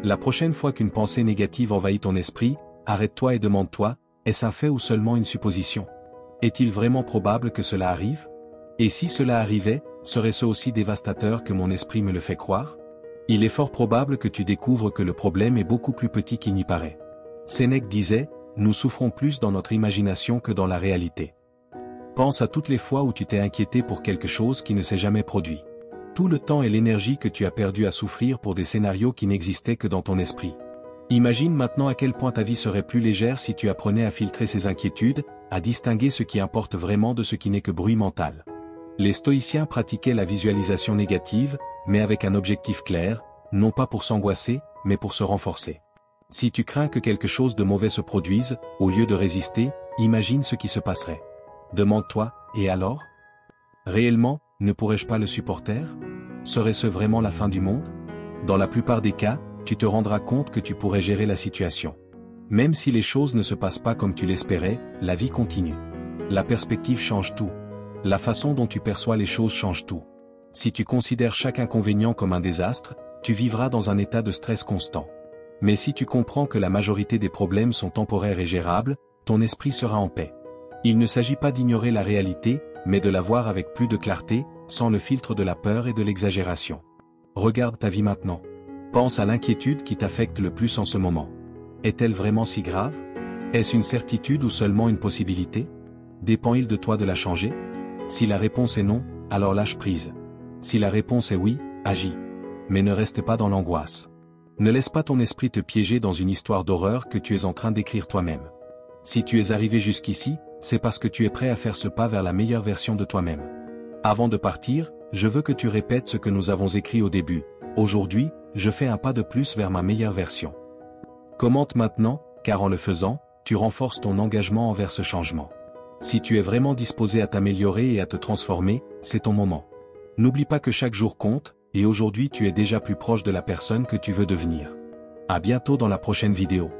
La prochaine fois qu'une pensée négative envahit ton esprit, arrête-toi et demande-toi, est-ce un fait ou seulement une supposition? Est-il vraiment probable que cela arrive? Et si cela arrivait, serait-ce aussi dévastateur que mon esprit me le fait croire? Il est fort probable que tu découvres que le problème est beaucoup plus petit qu'il n'y paraît. Sénèque disait, nous souffrons plus dans notre imagination que dans la réalité. Pense à toutes les fois où tu t'es inquiété pour quelque chose qui ne s'est jamais produit. Tout le temps et l'énergie que tu as perdu à souffrir pour des scénarios qui n'existaient que dans ton esprit. Imagine maintenant à quel point ta vie serait plus légère si tu apprenais à filtrer ces inquiétudes, à distinguer ce qui importe vraiment de ce qui n'est que bruit mental. Les stoïciens pratiquaient la visualisation négative, mais avec un objectif clair, non pas pour s'angoisser, mais pour se renforcer. Si tu crains que quelque chose de mauvais se produise, au lieu de résister, imagine ce qui se passerait. Demande-toi, et alors? Réellement, ne pourrais-je pas le supporter? Serait-ce vraiment la fin du monde? Dans la plupart des cas, tu te rendras compte que tu pourrais gérer la situation. Même si les choses ne se passent pas comme tu l'espérais, la vie continue. La perspective change tout. La façon dont tu perçois les choses change tout. Si tu considères chaque inconvénient comme un désastre, tu vivras dans un état de stress constant. Mais si tu comprends que la majorité des problèmes sont temporaires et gérables, ton esprit sera en paix. Il ne s'agit pas d'ignorer la réalité, mais de la voir avec plus de clarté, sans le filtre de la peur et de l'exagération. Regarde ta vie maintenant. Pense à l'inquiétude qui t'affecte le plus en ce moment. Est-elle vraiment si grave? Est-ce une certitude ou seulement une possibilité? Dépend-il de toi de la changer? Si la réponse est non, alors lâche prise. Si la réponse est oui, agis. Mais ne reste pas dans l'angoisse. Ne laisse pas ton esprit te piéger dans une histoire d'horreur que tu es en train d'écrire toi-même. Si tu es arrivé jusqu'ici, c'est parce que tu es prêt à faire ce pas vers la meilleure version de toi-même. Avant de partir, je veux que tu répètes ce que nous avons écrit au début. Aujourd'hui, je fais un pas de plus vers ma meilleure version. Commente maintenant, car en le faisant, tu renforces ton engagement envers ce changement. Si tu es vraiment disposé à t'améliorer et à te transformer, c'est ton moment. N'oublie pas que chaque jour compte, et aujourd'hui tu es déjà plus proche de la personne que tu veux devenir. À bientôt dans la prochaine vidéo.